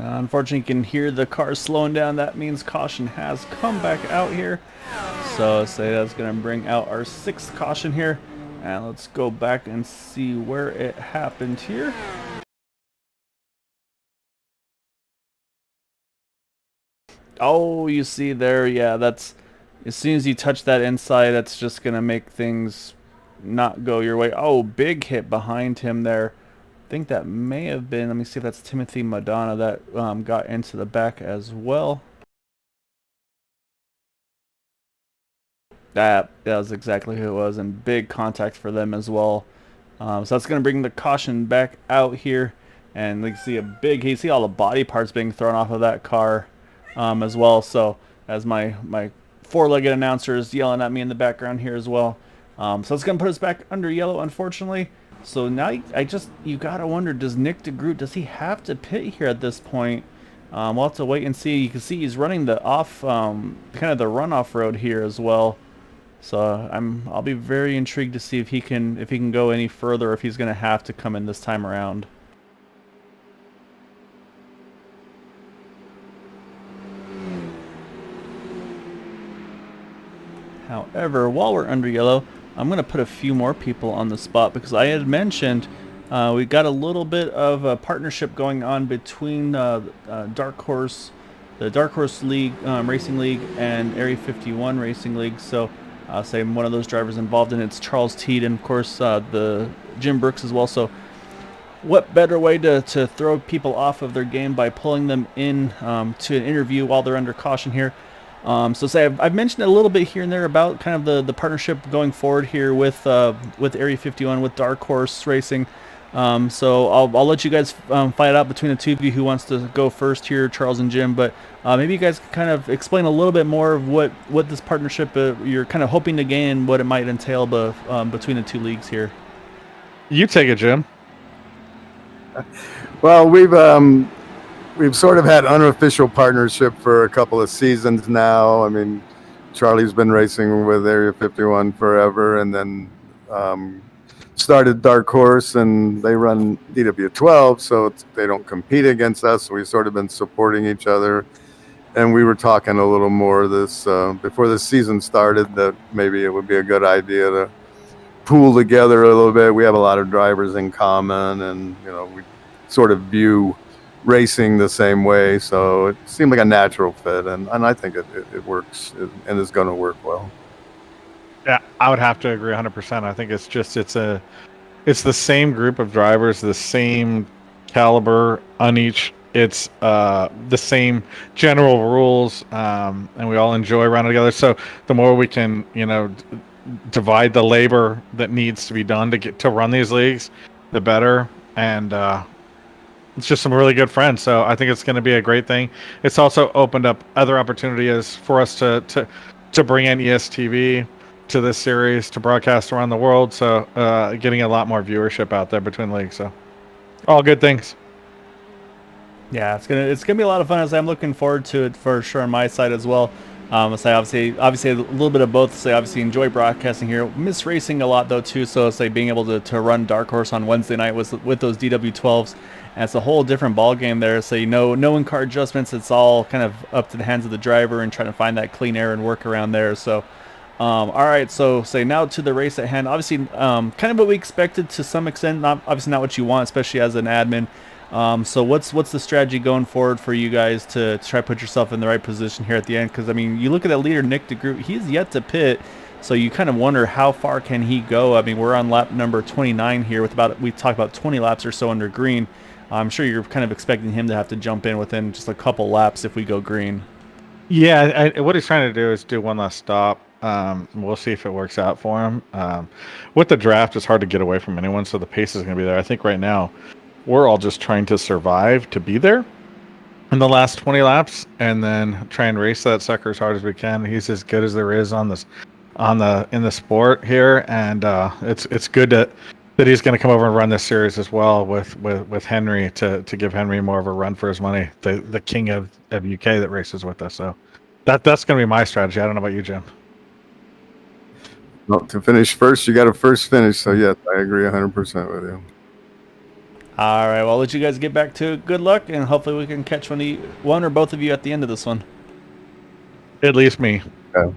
Unfortunately, you can hear the cars slowing down. That means caution has come back out here. So say that's going to bring out our 6th caution here. And let's go back and see where it happened here. Oh, you see there, yeah, that's, as soon as you touch that inside, that's just going to make things not go your way. Oh, big hit behind him there. I think that may have been, let me see if that's Timothy Madonna that got into the back as well. That was exactly who it was, and big contact for them as well. So that's going to bring the caution back out here, and you see a big, you see all the body parts being thrown off of that car as well. So as my four-legged announcer is yelling at me in the background here as well. So it's going to put us back under yellow, unfortunately. So now you gotta wonder, does Nick DeGroot, does he have to pit here at this point? We'll have to wait and see. You can see he's running the off, kind of the runoff road here as well. So I'll be very intrigued to see if he can go any further, or if he's gonna have to come in this time around. However, while we're under yellow, I'm going to put a few more people on the spot, because I had mentioned we got a little bit of a partnership going on between Dark Horse, the Dark Horse League, Racing League, and Area 51 Racing League. So say one of those drivers involved in it's Charles Teed, and of course the Jim Brooks as well. So what better way to throw people off of their game by pulling them in to an interview while they're under caution here. So say I've mentioned a little bit here and there about kind of the partnership going forward here with Area 51, with Dark Horse Racing. So I'll let you guys fight out between the two of you who wants to go first here, Charles and Jim. But maybe you guys can kind of explain a little bit more of what this partnership you're kind of hoping to gain, what it might entail between the two leagues here. You take it, Jim. Well, we've sort of had unofficial partnership for a couple of seasons now. I mean, Charlie's been racing with Area 51 forever, and then started Dark Horse, and they run DW12, so they don't compete against us. So we've sort of been supporting each other. And we were talking a little more this before the season started, that maybe it would be a good idea to pool together a little bit. We have a lot of drivers in common, and we sort of view racing the same way, so it seemed like a natural fit, and I think it works and is going to work well. Yeah, I would have to agree 100%. I think it's the same group of drivers, the same caliber on each. It's the same general rules, and we all enjoy running together. So the more we can, divide the labor that needs to be done to run these leagues, the better. And it's just some really good friends. So I think it's going to be a great thing. It's also opened up other opportunities for us to bring in ESTV to this series, to broadcast around the world. So getting a lot more viewership out there between leagues. So all good things. Yeah, it's gonna be a lot of fun. As I'm looking forward to it for sure on my side as well. Say obviously a little bit of both. Say obviously enjoy broadcasting here. Miss racing a lot though too. So say being able to run Dark Horse on Wednesday night with those DW12s, and it's a whole different ball game there. So no in-car adjustments. It's all kind of up to the hands of the driver and trying to find that clean air and work around there. So. All right, so say now to the race at hand. Obviously, kind of what we expected to some extent. Obviously not what you want, especially as an admin. So what's the strategy going forward for you guys to try to put yourself in the right position here at the end? Because I mean, you look at that leader Nick DeGroot, he's yet to pit, so you kind of wonder how far can he go. I mean, we're on lap number 29 here with we talked about 20 laps or so under green. I'm sure you're kind of expecting him to have to jump in within just a couple laps if we go green. Yeah, what he's trying to do is do one last stop. We'll see if it works out for him. With the draft, it's hard to get away from anyone, so the pace is going to be there. I think right now we're all just trying to survive to be there in the last 20 laps, and then try and race that sucker as hard as we can. He's as good as there is in the sport here, and it's good that he's going to come over and run this series as well with Henry to give Henry more of a run for his money, the king of UK that races with us. So that's going to be my strategy. I don't know about you, Jim. Well, to finish first, you got to first finish. So, yes, I agree 100% with you. All right, well, I'll let you guys get back to it. Good luck, and hopefully we can catch one or both of you at the end of this one. At least me. Yeah.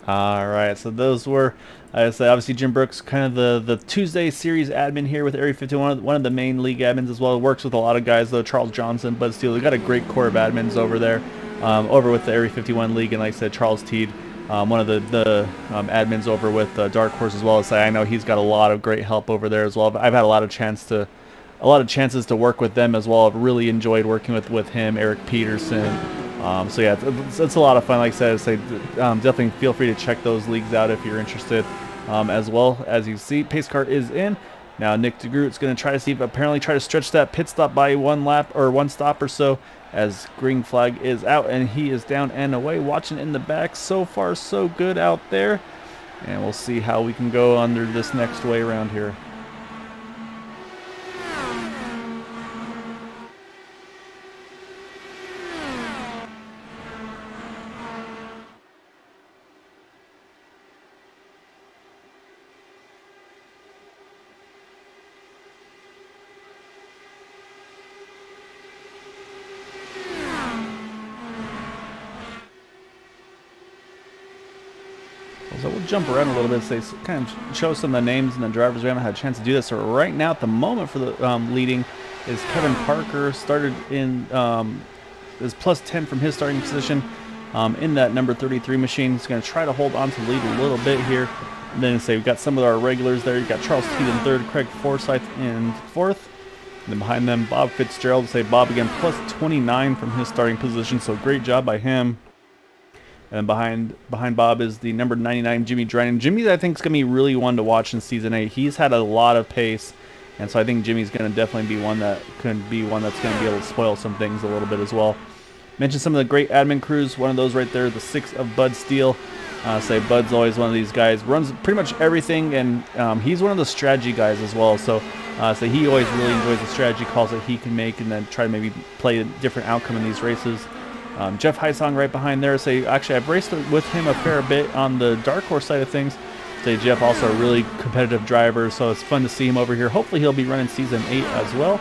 All right, so those were, I say, obviously Jim Brooks, kind of the Tuesday series admin here with Area 51, one of the main league admins as well. Works with a lot of guys though, Charles Johnson, Bud Steele. We got a great core of admins over there, over with the Area 51 league, and like I said, Charles Teed, one of the admins over with Dark Horse as well. As I know he's got a lot of great help over there as well. I've had a lot of chances to work with them as well. I've really enjoyed working with him, Eric Peterson. So yeah, it's a lot of fun. Like I said, definitely feel free to check those leagues out if you're interested. As well as you see, pace car is in. Now Nick DeGroot's going to try to stretch that pit stop by one stop or so, as green flag is out and he is down and away. Watching in the back, so far so good out there, and we'll see how we can go under this next way around here. So we'll jump around a little bit, kind of show some of the names and the drivers. We haven't had a chance to do this. So right now, at the moment for the leading is Kevin Parker. Started in is plus 10 from his starting position in that number 33 machine. He's going to try to hold on to the lead a little bit here. And then we've got some of our regulars there. You've got Charles Teed in third, Craig Forsyth in fourth. And then behind them, Bob Fitzgerald. Bob again plus 29 from his starting position. So great job by him. And behind Bob is the number 99, Jimmy Drennan. Jimmy, I think, is going to be really one to watch in Season 8. He's had a lot of pace, and so I think Jimmy's going to definitely be one that's going to be able to spoil some things a little bit as well. Mentioned some of the great admin crews. One of those right there, the 6 of Bud Steele. Bud's always one of these guys, runs pretty much everything, and he's one of the strategy guys as well. So he always really enjoys the strategy calls that he can make and then try to maybe play a different outcome in these races. Jeff Heisong right behind there. Actually, I've raced with him a fair bit on the Dark Horse side of things. Jeff also a really competitive driver, so it's fun to see him over here. Hopefully he'll be running Season 8 as well.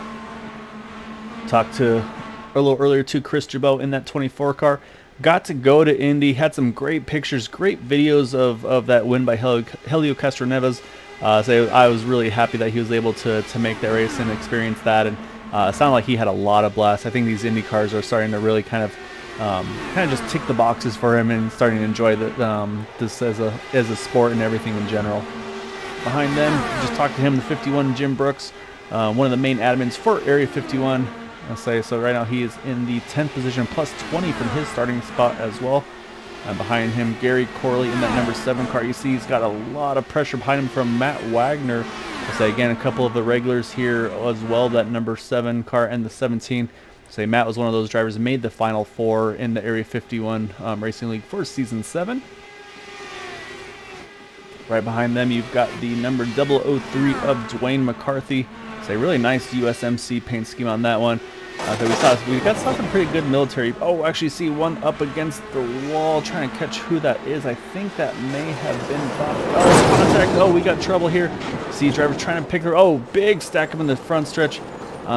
Talked to a little earlier to Chris Jabot in that 24 car. Got to go to Indy, had some great pictures, great videos of that win by Helio Castroneves. I was really happy that he was able to make that race and experience that, and it sounded like he had a lot of blast. I think these Indy cars are starting to really kind of just tick the boxes for him and starting to enjoy this as a sport and everything in general. Behind them, just talked to him, the 51 Jim Brooks, one of the main admins for Area 51. So right now he is in the 10th position, plus 20 from his starting spot as well. And behind him, Gary Corley in that number 7 car. You see he's got a lot of pressure behind him from Matt Wagner. Again, a couple of the regulars here as well, that number 7 car and the 17. Matt was one of those drivers who made the Final Four in the Area 51 Racing League for Season 7. Right behind them, you've got the number 003 of Dwayne McCarthy. Really nice USMC paint scheme on that one. So we got some pretty good military. Oh, actually see one up against the wall trying to catch who that is. I think that may have been Bob. Oh, contact. Oh, we got trouble here. See driver trying to pick her. Oh, big stack up in the front stretch.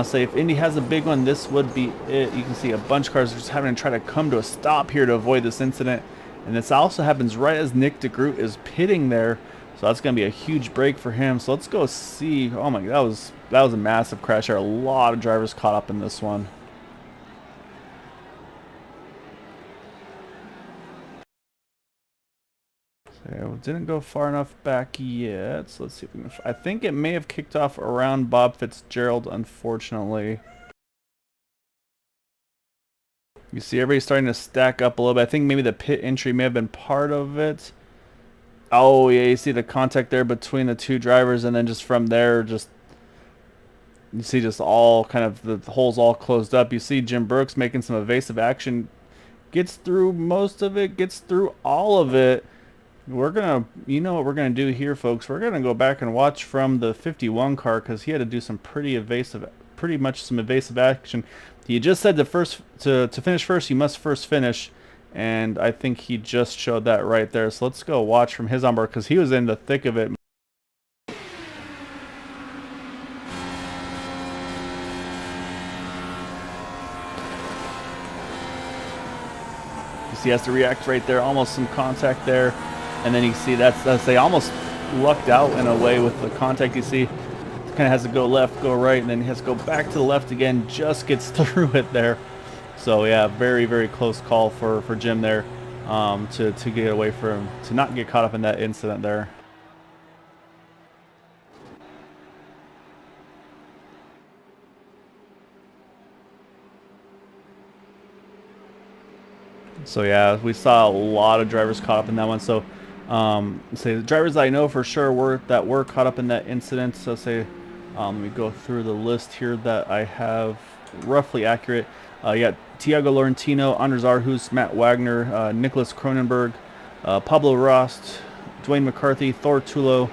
Say if Indy has a big one, this would be it. You can see a bunch of cars just having to try to come to a stop here to avoid this incident. And this also happens right as Nick DeGroot is pitting there. So that's going to be a huge break for him. So let's go see. Oh my God, that was a massive crash there. A lot of drivers caught up in this one. So didn't go far enough back yet. So let's see if we can. I think it may have kicked off around Bob Fitzgerald, unfortunately. You see everybody starting to stack up a little bit. I think maybe the pit entry may have been part of it. Oh yeah, you see the contact there between the two drivers, and then just from there, just you see just all kind of the holes all closed up. You see Jim Brooks making some evasive action, gets through most of it, gets through all of it. We're gonna, you know what we're gonna do here, folks? We're gonna go back and watch from the 51 car because he had to do some pretty much some evasive action. He just said to finish first, you must first finish. And I think he just showed that right there. So let's go watch from his onboard because he was in the thick of it. You see he has to react right there. Almost some contact there. And then you see they almost lucked out in a way with the contact. You see kind of has to go left, go right, and then he has to go back to the left again. Just gets through it there. So yeah, very, very close call for Jim there to get away from, to not get caught up in that incident there. So yeah, we saw a lot of drivers caught up in that one. So say the drivers I know for sure were caught up in that incident. So say let me go through the list here that I have roughly accurate. You got Tiago Laurentino, Anders Arhus, Matt Wagner, Nicholas Cronenberg, Pablo Rost, Dwayne McCarthy, Thor Tulo,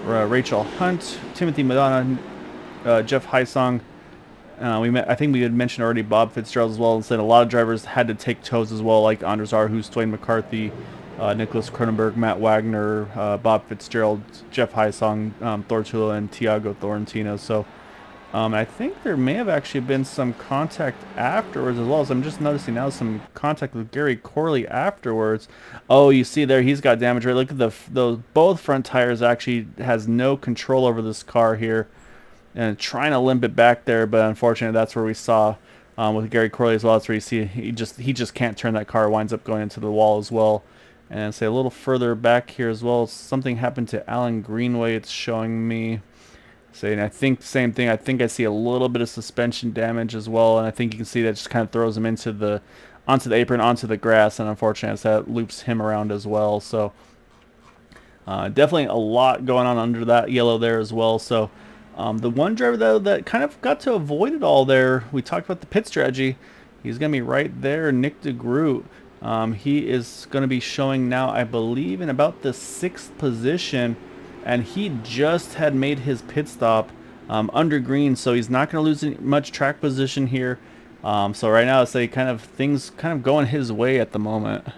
Rachel Hunt, Timothy Madonna, Jeff Heisong. I think we had mentioned already Bob Fitzgerald as well, and said a lot of drivers had to take tows as well, like Anders Arhus, Dwayne McCarthy, Nicholas Cronenberg, Matt Wagner, Bob Fitzgerald, Jeff Heisong, Thor Tulo, and Tiago Laurentino. So I think there may have actually been some contact afterwards as well. So I'm just noticing now some contact with Gary Corley afterwards. Oh, you see there, he's got damage right. Look at those both front tires actually has no control over this car here, and trying to limp it back there. But unfortunately, that's where we saw with Gary Corley as well. That's where you see he just can't turn that car. Winds up going into the wall as well. And say a little further back here as well, something happened to Alan Greenway. It's showing me. And I think same thing. I think I see a little bit of suspension damage as well, and I think you can see that just kind of throws him onto the apron, onto the grass, and unfortunately that loops him around as well. So definitely a lot going on under that yellow there as well. So the one driver though that kind of got to avoid it all there, we talked about the pit strategy. He's gonna be right there, Nick DeGroot. He is going to be showing now, I believe, in about the 6th position, and he just had made his pit stop under green, so he's not going to lose much track position here. So right now, say things kind of going his way at the moment.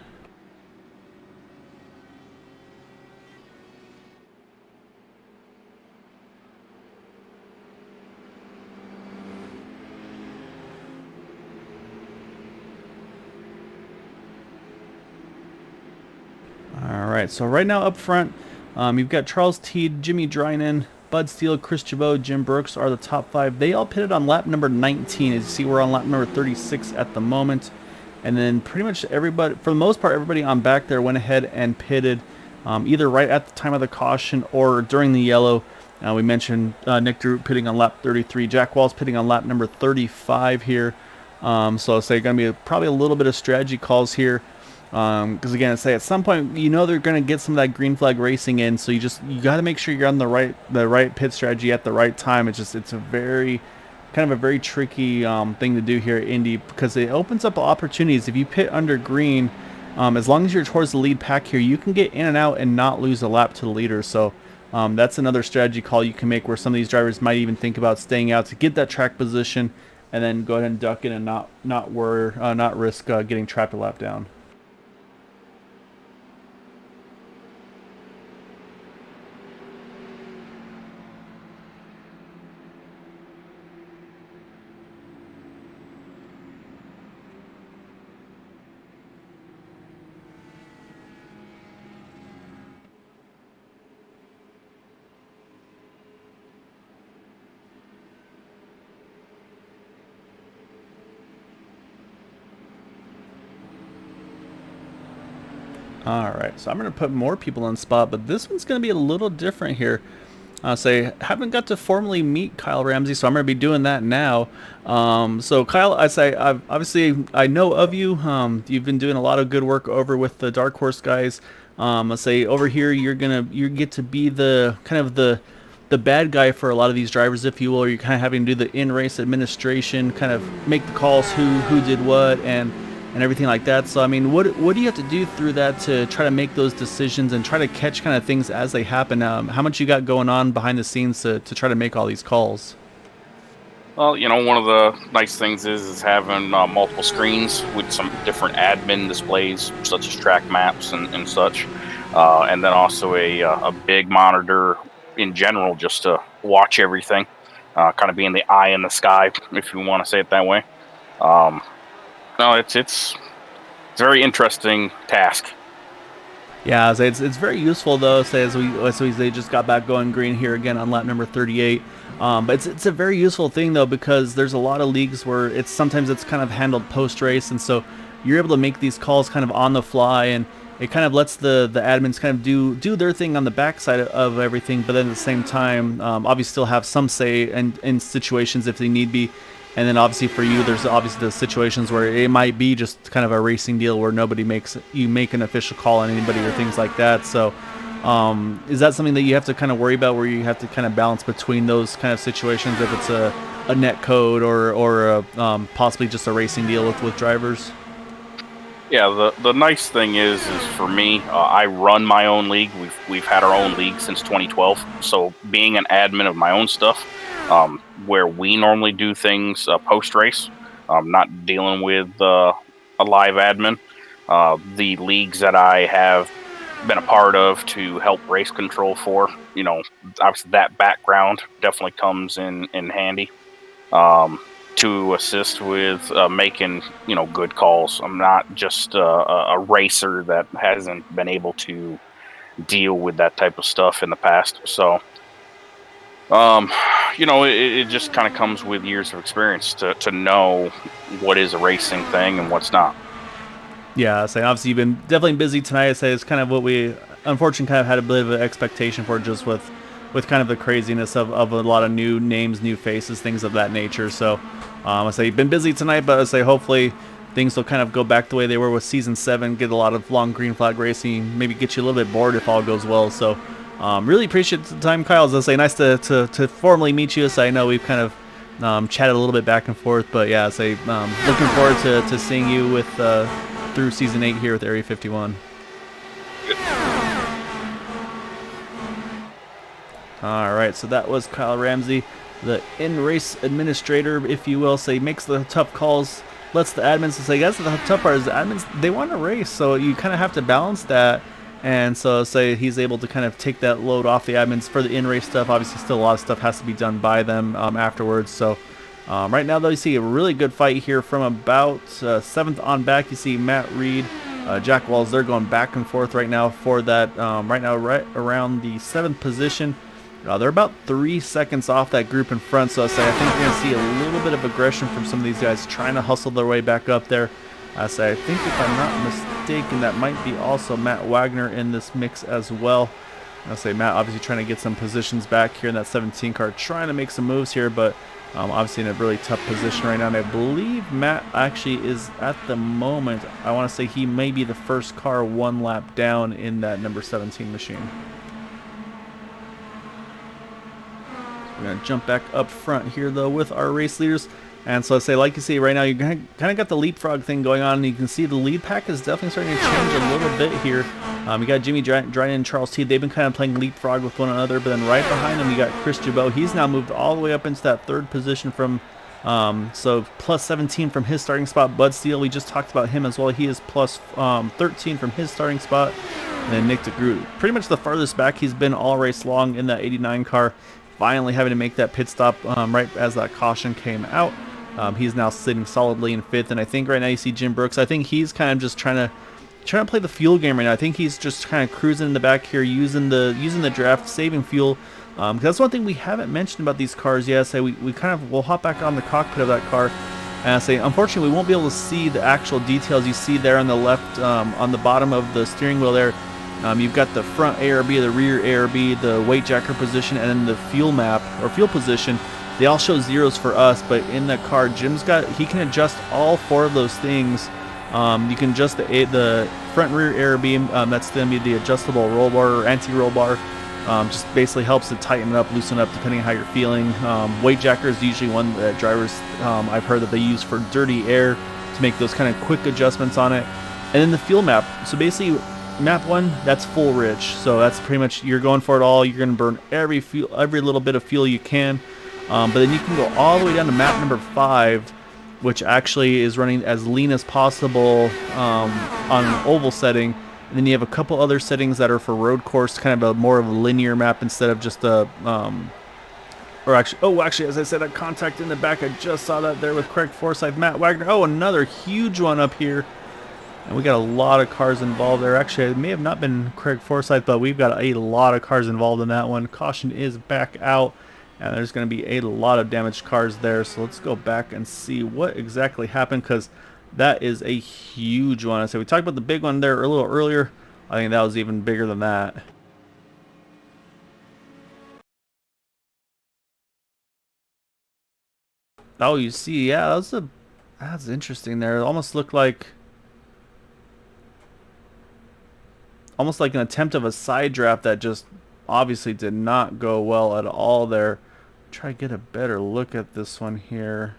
Alright, so right now up front, you've got Charles Teed, Jimmy Drynan, Bud Steele, Chris Chabot, Jim Brooks are the top 5. They all pitted on lap number 19. As you see, we're on lap number 36 at the moment. And then pretty much everybody, for the most part, everybody on back there went ahead and pitted either right at the time of the caution or during the yellow. We mentioned Nick DeGroot pitting on lap 33. Jack Walls pitting on lap number 35 here. So I'll say going to be probably a little bit of strategy calls here. Because again, say at some point you know they're going to get some of that green flag racing in, so you got to make sure you're on the right pit strategy at the right time. It's a very kind of a very tricky thing to do here at Indy, because it opens up opportunities. If you pit under green, as long as you're towards the lead pack here, you can get in and out and not lose a lap to the leader. So that's another strategy call you can make, where some of these drivers might even think about staying out to get that track position and then go ahead and duck in and not risk getting trapped a lap down. All right, so I'm going to put more people on spot, but this one's going to be a little different here. Haven't got to formally meet Kyle Ramsey, so I'm going to be doing that now. So Kyle, I know of you. You've been doing a lot of good work over with the Dark Horse guys. Over here, you get to be the kind of the bad guy for a lot of these drivers, if you will. Or you're kind of having to do the in-race administration, kind of make the calls, who did what, and everything like that. So I mean, what do you have to do through that to try to make those decisions and try to catch kind of things as they happen? How much you got going on behind the scenes to try to make all these calls? Well, one of the nice things is having multiple screens with some different admin displays, such as track maps and such, and then also a big monitor in general, just to watch everything, kind of being the eye in the sky, if you want to say it that way. No, it's a very interesting task. Yeah, it's very useful though. As they just got back going green here again on lap number 38. But it's a very useful thing though, because there's a lot of leagues where sometimes it's kind of handled post race, and so you're able to make these calls kind of on the fly, and it kind of lets the admins kind of do their thing on the backside of everything. But then at the same time, obviously still have some say in situations if they need be. And then obviously for you, there's obviously the situations where it might be just kind of a racing deal where you make an official call on anybody or things like that. So is that something that you have to kind of worry about, where you have to kind of balance between those kind of situations, if it's a net code or possibly just a racing deal with drivers? Yeah, the nice thing is for me, I run my own league. We've had our own league since 2012. So being an admin of my own stuff, where we normally do things post-race, not dealing with a live admin. The leagues that I have been a part of to help race control for, obviously that background definitely comes in handy to assist with making, good calls. I'm not just a racer that hasn't been able to deal with that type of stuff in the past. So it just kind of comes with years of experience to know what is a racing thing and what's not. Yeah, so obviously you've been definitely busy tonight. I say it's kind of what we unfortunately kind of had a bit of an expectation for, just with kind of the craziness of a lot of new names, new faces, things of that nature. So I say you've been busy tonight, but I say hopefully things will kind of go back the way they were with Season 7, get a lot of long green flag racing, maybe get you a little bit bored if all goes well. So really appreciate the time, Kyle. As I say, nice to formally meet you. So I know we've kind of chatted a little bit back and forth, but yeah, I say looking forward to seeing you with through Season 8 here with Area 51. Good. All right, so that was Kyle Ramsey, the in-race administrator, if you will. So he makes the tough calls, lets the admins say, that's the tough part, is the admins, they want to race, so you kind of have to balance that. And so say he's able to kind of take that load off the admins for the in-race stuff. Obviously still a lot of stuff has to be done by them afterwards. So right now though, you see a really good fight here from about 7th on back. You see Matt Reed, Jack Walls, they're going back and forth right now for that, right around the 7th position. They're about 3 seconds off that group in front, so I think you're going to see a little bit of aggression from some of these guys trying to hustle their way back up there. I think if I'm not mistaken, that might be also Matt Wagner in this mix as well. Matt obviously trying to get some positions back here in that 17 car, trying to make some moves here, but obviously in a really tough position right now. And I believe Matt actually is, at the moment, I want to say he may be the first car 1 lap down in that number 17 machine. We're going to jump back up front here, though, with our race leaders. And so like you see right now, you kind of got the leapfrog thing going on. And you can see the lead pack is definitely starting to change a little bit here. You got Jimmy Dryden and Charles T. They've been kind of playing leapfrog with one another. But then right behind them, you got Chris Jabot. He's now moved all the way up into that 3rd position from So plus 17 from his starting spot. Bud Steele, we just talked about him as well. He is plus 13 from his starting spot. And then Nick DeGroot, pretty much the farthest back he's been all race long in that 89 car. Finally having to make that pit stop right as that caution came out. He's now sitting solidly in 5th. And I think right now you see Jim Brooks. I think he's kind of just trying to play the fuel game right now. I think he's just kind of cruising in the back here, using the draft, saving fuel. Because that's one thing we haven't mentioned about these cars yet. So we'll hop back on the cockpit of that car, and I say, unfortunately, we won't be able to see the actual details you see there on the left, on the bottom of the steering wheel there. You've got the front ARB, the rear ARB, the weight jacker position, and then the fuel map or fuel position. They all show zeros for us, but in the car, he can adjust all 4 of those things. You can adjust the front and rear ARB. That's going to be the adjustable roll bar or anti-roll bar. Just basically helps to tighten it up, loosen it up, depending on how you're feeling. Weight jacker is usually one that drivers, I've heard that they use for dirty air to make those kind of quick adjustments on it. And then the fuel map. So basically, map 1, that's full rich. So that's pretty much, you're going for it all. You're going to burn every little bit of fuel you can. But then you can go all the way down to map number 5, which actually is running as lean as possible on an oval setting. And then you have a couple other settings that are for road course, kind of more of a linear map instead of just a, actually, as I said, a contact in the back. I just saw that there with Craig Forsyth, Matt Wagner. Oh, another huge one up here. And we got a lot of cars involved there. Actually, it may have not been Craig Forsyth, but we've got a lot of cars involved in that one. Caution is back out, and there's going to be a lot of damaged cars there. So let's go back and see what exactly happened, because that is a huge one. So we talked about the big one there a little earlier. I think that was even bigger than that. Oh, you see, yeah, that's interesting there. It almost looked like an attempt of a side draft that just obviously did not go well at all there. Try to get a better look at this one here.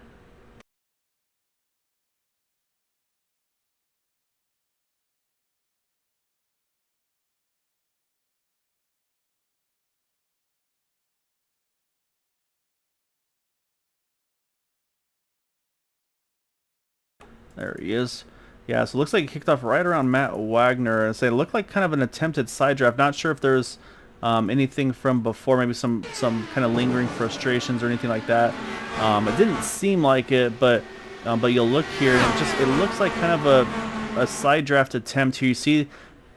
There he is. Yeah, so it looks like he kicked off right around Matt Wagner. And say it looked like kind of an attempted side draft. Not sure if there's anything from before, maybe some kind of lingering frustrations or anything like that. It didn't seem like it, but you'll look here, and it looks like kind of a side draft attempt here.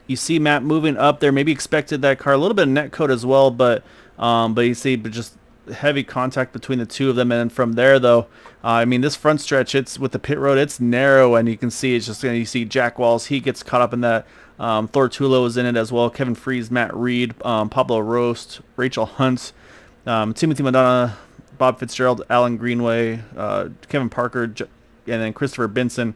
You see Matt moving up there. Maybe expected that car, a little bit of net code as well, but you see, just heavy contact between the two of them. And from there, though, I mean, this front stretch, it's with the pit road, it's narrow, and you can see it's just, you see Jack Walls, he gets caught up in that. Thor Tulo is in it as well. Kevin Freeze, Matt Reed, Pablo Roast, Rachel Hunt, Timothy Madonna, Bob Fitzgerald, Alan Greenway, Kevin Parker, and then Christopher Brinson,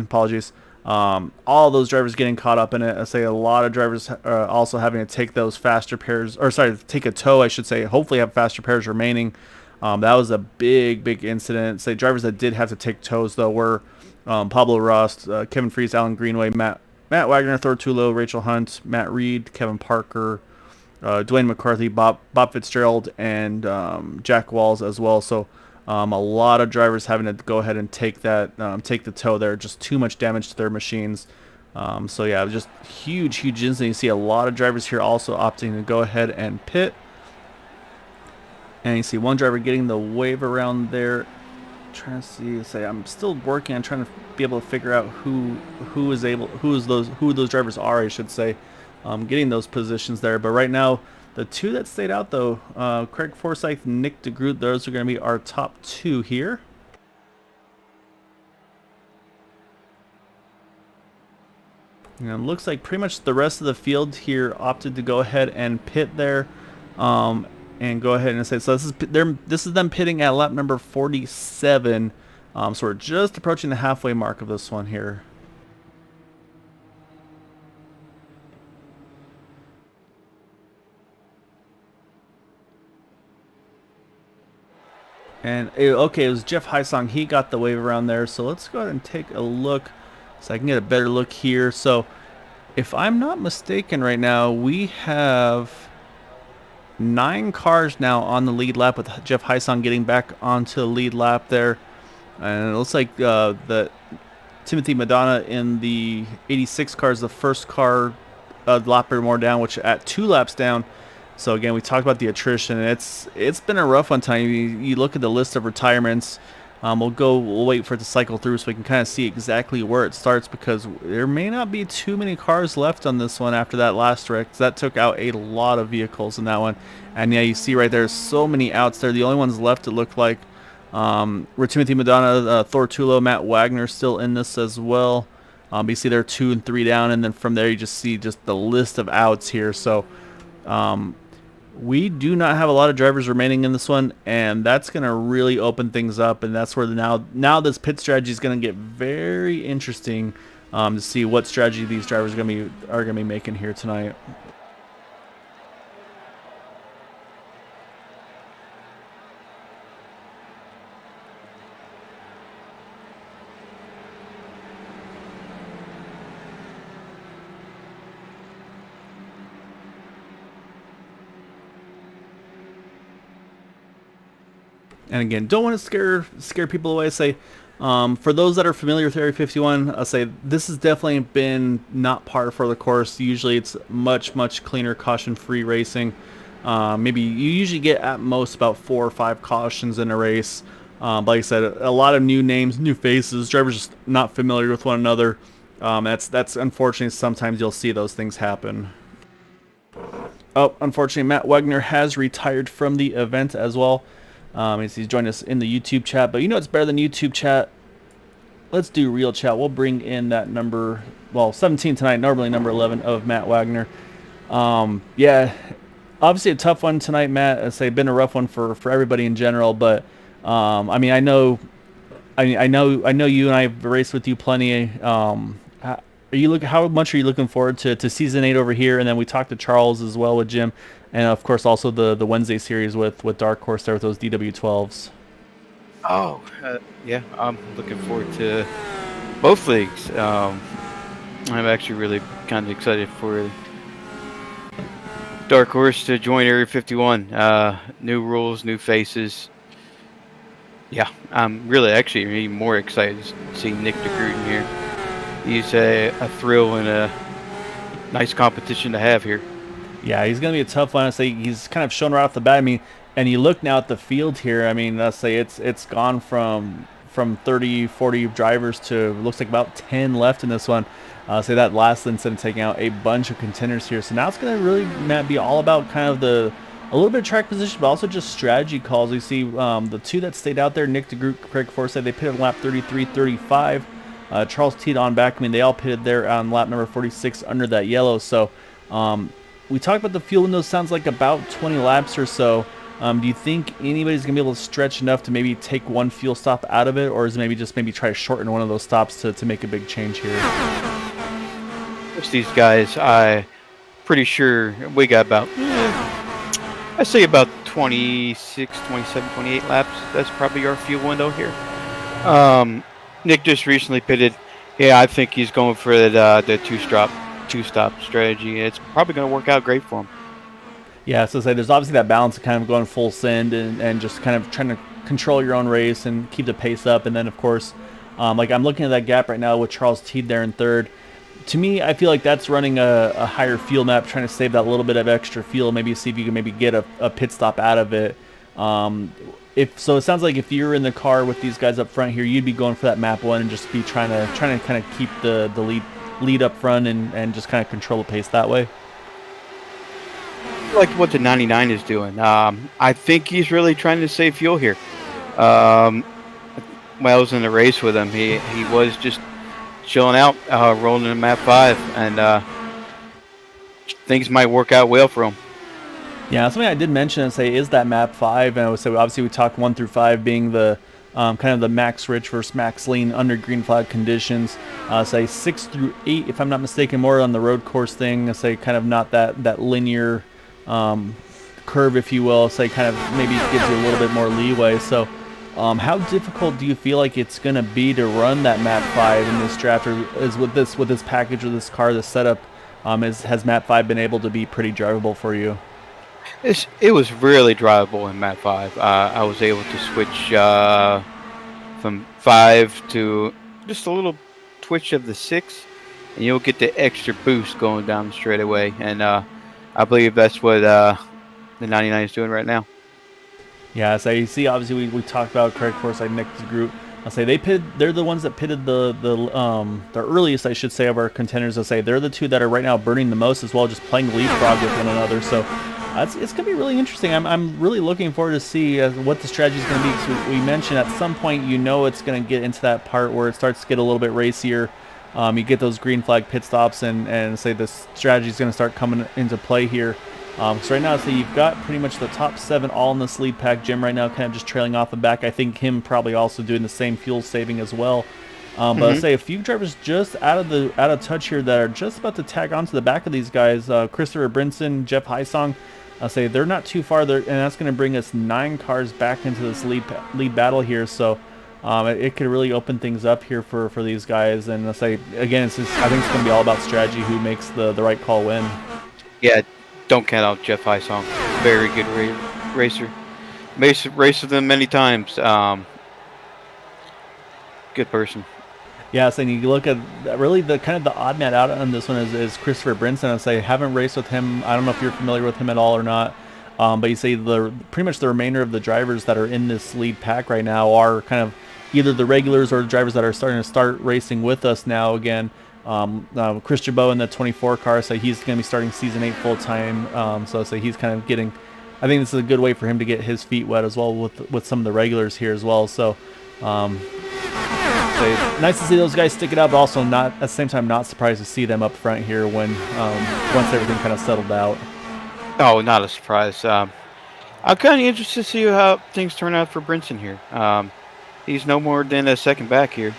apologies. All those drivers getting caught up in it. I say a lot of drivers also having to take those faster pairs, or sorry, take a tow, I should say. Hopefully have faster pairs remaining. That was a big incident. Say drivers that did have to take tows though were Pablo Rost, Kevin Freeze, Alan Greenway, Matt Wagner, Thor Tulo, Rachel Hunt, Matt Reed, Kevin Parker, Dwayne McCarthy, Bob Fitzgerald, and Jack Walls as well. So a lot of drivers having to go ahead and take the tow there. Just too much damage to their machines. So yeah, just huge incident. You see a lot of drivers here also opting to go ahead and pit. And you see one driver getting the wave around there. Trying to see, I'm still working on trying to be able to figure out who those drivers are, I should say, getting those positions there. But right now, the two that stayed out though, Craig Forsyth, Nick DeGroot, those are going to be our top two here. And it looks like pretty much the rest of the field here opted to go ahead and pit there. And go ahead and say, so this is them pitting at lap number 47. So we're just approaching the halfway mark of this one here. And okay, it was Jeff Hysong. He got the wave around there. So let's go ahead and take a look so I can get a better look here. So if I'm not mistaken right now, we have 9 cars now on the lead lap, with Jeff Hyson getting back onto the lead lap there. And it looks like the Timothy Madonna in the 86 car is the first car a lap or more down, which at 2 laps down. So again, we talked about the attrition. It's been a rough one time. You look at the list of retirements. We'll wait for it to cycle through so we can kind of see exactly where it starts, because there may not be too many cars left on this one after that last wreck. That took out a lot of vehicles in that one. And yeah, you see right there, so many outs there. The only ones left, it looked like, were Timothy Madonna, Thor Tulo, Matt Wagner still in this as well. You see they're 2 and 3 down, and then from there you just see just the list of outs here. So we do not have a lot of drivers remaining in this one, and that's going to really open things up, and that's where now this pit strategy is going to get very interesting to see what strategy these drivers are going to be making here tonight. And again, don't want to scare people away. Say, for those that are familiar with Area 51, I'll say this has definitely been not par for the course. Usually it's much cleaner, caution-free racing. Maybe you usually get at most about 4 or 5 cautions in a race. Like I said, a lot of new names, new faces, drivers just not familiar with one another. That's unfortunately, sometimes you'll see those things happen. Oh, unfortunately, Matt Wagner has retired from the event as well. He's joined us in the YouTube chat, but you know it's better than YouTube chat. Let's do real chat. We'll bring in that number, 17 tonight, normally number 11 of Matt Wagner. Yeah, obviously a tough one tonight, Matt. I say been a rough one for everybody in general, but I mean, I know you and I have raced with you plenty. How much are you looking forward to season 8 over here? And then we talked to Charles as well with Jim. And of course, also the Wednesday series with Dark Horse there with those DW12s. Oh, yeah, I'm looking forward to both leagues. I'm actually really kind of excited for Dark Horse to join Area 51. New rules, new faces. Yeah, I'm really actually more excited to see Nick DeGroot in here. He's a thrill and a nice competition to have here. Yeah, he's going to be a tough one. I say he's kind of shown right off the bat. I mean, and you look now at the field here. I mean, let's say it's gone from 30, 40 drivers to looks like about 10 left in this one. Say that last instead of taking out a bunch of contenders here. So now it's going to really, Matt, be all about kind of a little bit of track position, but also just strategy calls. You see the 2 that stayed out there, Nick DeGroot, Craig Forsyth, they pitted on lap 33, 35. Charles teed on back. I mean, they all pitted there on lap number 46 under that yellow. So we talked about the fuel window. Sounds like about 20 laps or so. Do you think anybody's going to be able to stretch enough to maybe take one fuel stop out of it, or is it maybe try to shorten one of those stops to make a big change here? These guys, I'm pretty sure we got about, I say about 26, 27, 28 laps. That's probably our fuel window here. Nick just recently pitted. Yeah, I think he's going for the two-stop strategy. It's probably going to work out great for him. Yeah, so there's obviously that balance of kind of going full send and just kind of trying to control your own race and keep the pace up. And then, of course, like I'm looking at that gap right now with Charles Teed there in third. To me, I feel like that's running a higher fuel map, trying to save that little bit of extra fuel, maybe see if you can maybe get a pit stop out of it. It sounds like if you're in the car with these guys up front here, you'd be going for that map 1 and just be trying to kind of keep the lead up front and just kind of control the pace that way. Like what the 99 is doing. I think he's really trying to save fuel here. When I was in the race with him, he was just chilling out, rolling in map 5, and things might work out well for him. Yeah, something I did mention and say is that map 5, and so obviously we talked 1 through 5 being the kind of the max rich versus max lean under green flag conditions. Say 6 through 8, if I'm not mistaken, more on the road course thing. Say kind of not that linear curve, if you will. Say kind of maybe gives you a little bit more leeway. So how difficult do you feel like it's going to be to run that map 5 in this draft, or is with this package or this car, this setup? Has map 5 been able to be pretty drivable for you? It was really drivable in Map 5. I was able to switch from 5 to just a little twitch of the 6, and you'll get the extra boost going down the straightaway. And I believe that's what the 99 is doing right now. Yeah, so you see, obviously we talked about Craig Forsyth, Nick DeGroot. I'll say they're the ones that pitted the earliest, I should say, of our contenders. I'll say they're the two that are right now burning the most as well, just playing leapfrog with one another. So it's going to be really interesting. I'm really looking forward to see what the strategy is going to be. Because we mentioned at some point, it's going to get into that part where it starts to get a little bit racier. You get those green flag pit stops, and say the strategy is going to start coming into play here. So right now, so you've got pretty much the top 7 all in this lead pack. Jim right now kind of just trailing off the back. I think him probably also doing the same fuel saving as well. But I'll say a few drivers just out of touch here that are just about to tag onto the back of these guys. Christopher Brinson, Jeff Hysong. I'll say they're not too far there, and that's going to bring us 9 cars back into this lead battle here. So it could really open things up here for these guys. And I'll say again, I think it's going to be all about strategy. Who makes the right call win? Yeah. Don't count out Jeff Hysong. Very good racer. Raced with him many times. Good person. Yeah, so you look at really the kind of the odd man out on this one is Christopher Brinson. I'd say I haven't raced with him. I don't know if you're familiar with him at all or not. But you say pretty much the remainder of the drivers that are in this lead pack right now are kind of either the regulars or the drivers that are starting to start racing with us now again. Chris Jabot in the 24 car, so he's going to be starting season 8 full time. So he's kind of getting. I think this is a good way for him to get his feet wet as well with some of the regulars here as well. So, nice to see those guys stick it out, but also not at the same time not surprised to see them up front here when once everything kind of settled out. Oh, not a surprise. I'm kind of interested to see how things turn out for Brinson here. He's no more than a second back here.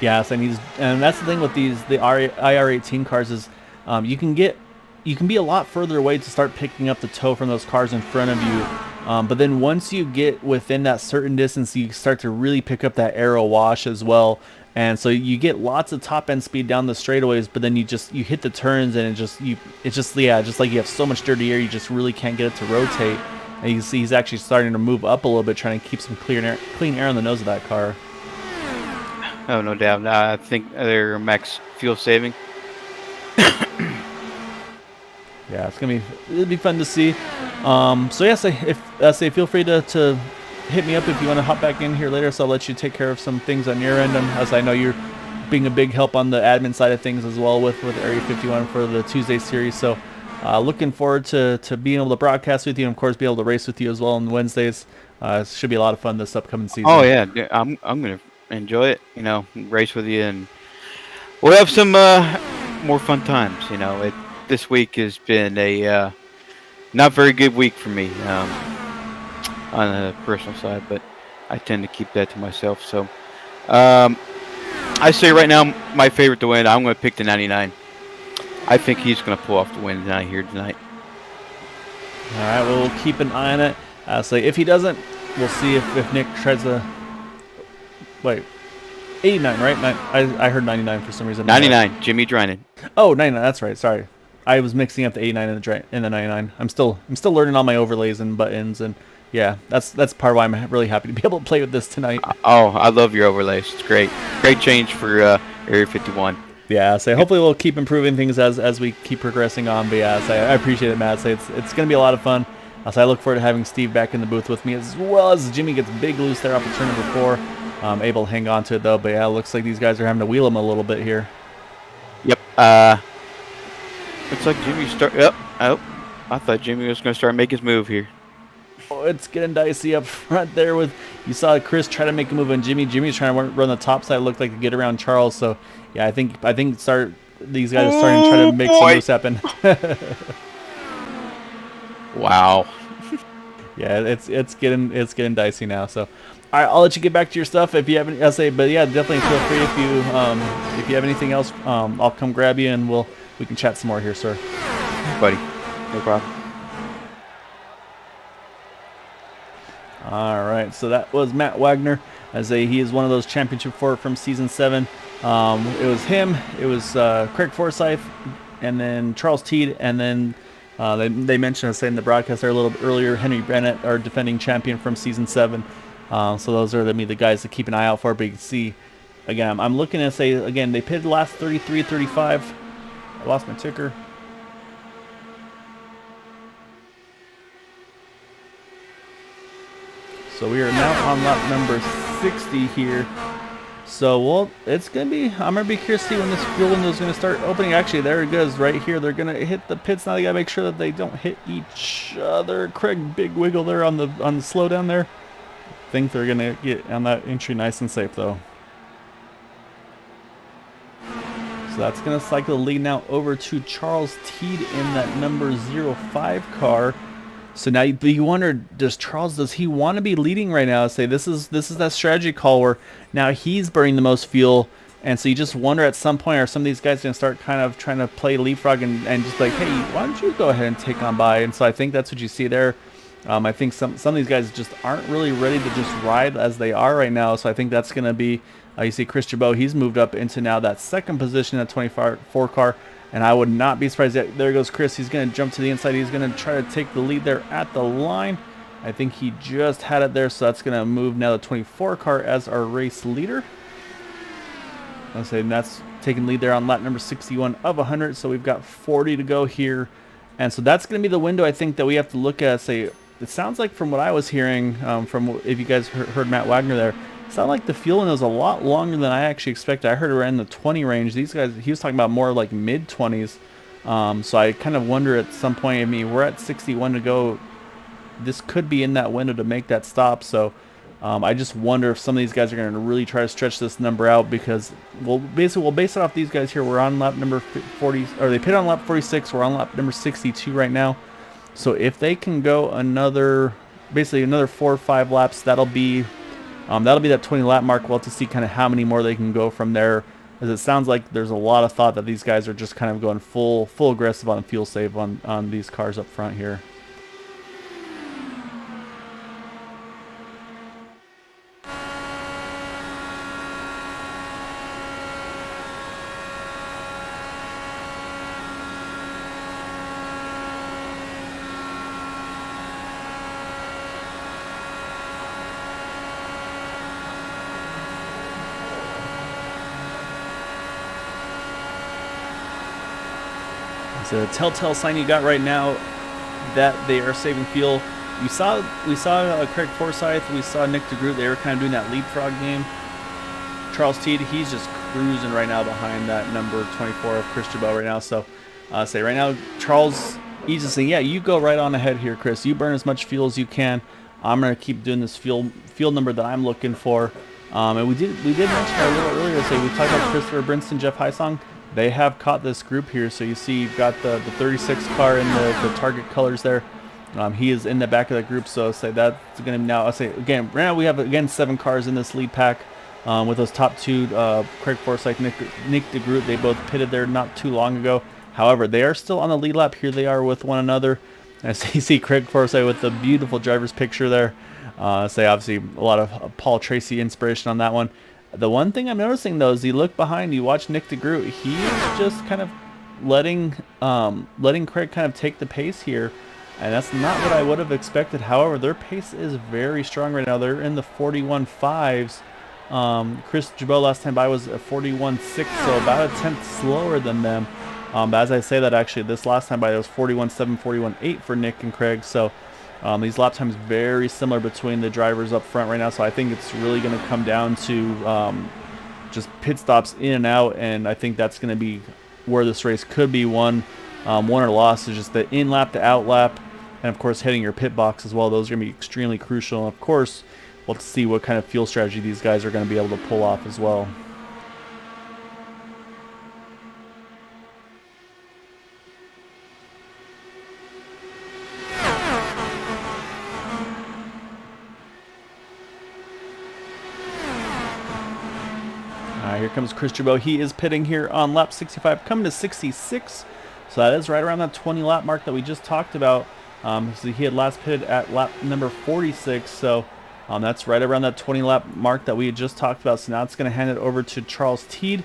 Yes, and that's the thing with the IR18 cars is you can be a lot further away to start picking up the tow from those cars in front of you. But then once you get within that certain distance, you start to really pick up that aero wash as well. And so you get lots of top end speed down the straightaways, but then you hit the turns and just like you have so much dirty air, you just really can't get it to rotate. And you can see he's actually starting to move up a little bit, trying to keep some clean air on the nose of that car. Oh, no doubt. I think they're max fuel saving. Yeah, it'll be fun to see. So yeah, feel free to hit me up if you want to hop back in here later. So I'll let you take care of some things on your end, as I know you're being a big help on the admin side of things as well with Area 51 for the Tuesday series. So looking forward to being able to broadcast with you, and of course be able to race with you as well on Wednesdays. It should be a lot of fun this upcoming season. Oh yeah, I'm gonna enjoy it. Race with you, and we'll have some more fun times. This week has been a not very good week for me on the personal side, but I tend to keep that to myself. So I say right now, my favorite to win, I'm going to pick the 99. I think he's going to pull off the win tonight. All right, we'll keep an eye on it. So if he doesn't, we'll see if Nick tries to. Wait, 89, right? I heard 99 for some reason. 99, Jimmy Drynan. Oh, 99. That's right. Sorry, I was mixing up the 89 and the 99. I'm still learning all my overlays and buttons, and yeah, that's part of why I'm really happy to be able to play with this tonight. Oh, I love your overlays. It's great change for Area 51. Yeah, so hopefully we'll keep improving things as we keep progressing on. But yeah, so I appreciate it, Matt. So it's going to be a lot of fun. So I look forward to having Steve back in the booth with me, as well as Jimmy gets big loose there off of turn number 4. Able to hang on to it though, but yeah, it looks like these guys are having to wheel him a little bit here. Yep. Looks like Jimmy Oh, I thought Jimmy was going to start making his move here. Oh, it's getting dicey up front there. You saw Chris try to make a move on Jimmy. Jimmy's trying to run the top side. It looked like to get around Charles. So yeah, I think these guys are starting to try to make some moves happen. Wow. Yeah, it's getting dicey now. So. All right, I'll let you get back to your stuff if you have any. But yeah, definitely feel free if you have anything else. I'll come grab you and we can chat some more here, sir. Buddy, no problem. All right, so that was Matt Wagner. He is one of those championship 4 from season 7. It was him. It was Craig Forsyth, and then Charles Teed, and then They mentioned, I was saying in the broadcast there a little bit earlier, Henry Bennett, our defending champion from Season 7. So those are the guys to keep an eye out for. But you can see, again, I'm looking at, say, again, they pitted last 33, 35. I lost my ticker. So we are now on lap number 60 here. So, well, it's going to be, I'm going to be curious to see when this fuel window is going to start opening. Actually, there it goes right here. They're going to hit the pits now. They got to make sure that they don't hit each other. Craig, big wiggle there on the slowdown there. I think they're going to get on that entry nice and safe, though. So that's going to cycle the lead now over to Charles Teed in that number 05 car. So now you wonder, does he want to be leading right now? Say this is that strategy call where now he's burning the most fuel, and so you just wonder at some point, are some of these guys going to start kind of trying to play leapfrog and just like, hey, why don't you go ahead and take on by? And so I think that's what you see there. I think some of these guys just aren't really ready to just ride as they are right now. So I think that's going to be, you see Chris Jabot, he's moved up into now that second position at 24 car. And I would not be surprised that there goes Chris. He's going to jump to the inside. He's going to try to take the lead there at the line. I think he just had it there, so that's going to move now the 24 car as our race leader. I'll say that's taking lead there on lap number 61 of 100. So we've got 40 to go here. And so that's going to be the window I think that we have to look at. Say, it sounds like from what I was hearing, from if you guys heard Matt Wagner there, it sounded like the fuel window was a lot longer than I actually expected. I heard around the 20 range. These guys, he was talking about more like mid-20s. So I kind of wonder at some point, I mean, we're at 61 to go. This could be in that window to make that stop. So I just wonder if some of these guys are going to really try to stretch this number out, because we'll base it off these guys here. We're on lap number 40, or they pit on lap 46. We're on lap number 62 right now. So if they can go basically another 4 or 5 laps, that'll be that 20 lap mark. We'll have to see kind of how many more they can go from there, as it sounds like there's a lot of thought that these guys are just kind of going full aggressive on fuel save on these cars up front here. The telltale sign you got right now that they are saving fuel. We saw Craig Forsyth, we saw Nick DeGroot. They were kind of doing that leapfrog game. Charles Teed, he's just cruising right now behind that number 24 of Chris Jabot right now. So say right now, Charles, he's just saying, yeah, you go right on ahead here, Chris. You burn as much fuel as you can. I'm gonna keep doing this fuel number that I'm looking for. And we did mention a little earlier. Say we talked about Christopher Brinston, Jeff Heisong. They have caught this group here, so you see you've got the 36 car in the target colors there. He is in the back of the group, so say that's going to now. I'll say again, right now we have 7 cars in this lead pack with those top 2, Craig Forsyth, Nick DeGroot. They both pitted there not too long ago. However, they are still on the lead lap. Here they are with one another. And so you see Craig Forsyth with the beautiful driver's picture there. Say obviously a lot of Paul Tracy inspiration on that one. The one thing I'm noticing though is you look behind, you watch Nick DeGroot. He is just kind of letting Craig kind of take the pace here, and that's not what I would have expected. However, their pace is very strong right now. They're in the 41.5s. Chris Jabot last time by was a 41.6, so about a tenth slower than them. But as I say that, actually this last time by it was 41.7, 41.8 for Nick and Craig. So these lap times very similar between the drivers up front right now, so I think it's really going to come down to just pit stops in and out, and I think that's going to be where this race could be won or lost. Is just the in lap to out lap, and of course hitting your pit box as well. Those are going to be extremely crucial, and of course we'll have to see what kind of fuel strategy these guys are going to be able to pull off as well. Here comes Chris Jabot. He is pitting here on lap 65, coming to 66. So that is right around that 20 lap mark that we just talked about. So he had last pitted at lap number 46. So that's right around that 20 lap mark that we had just talked about. So now it's going to hand it over to Charles Teed.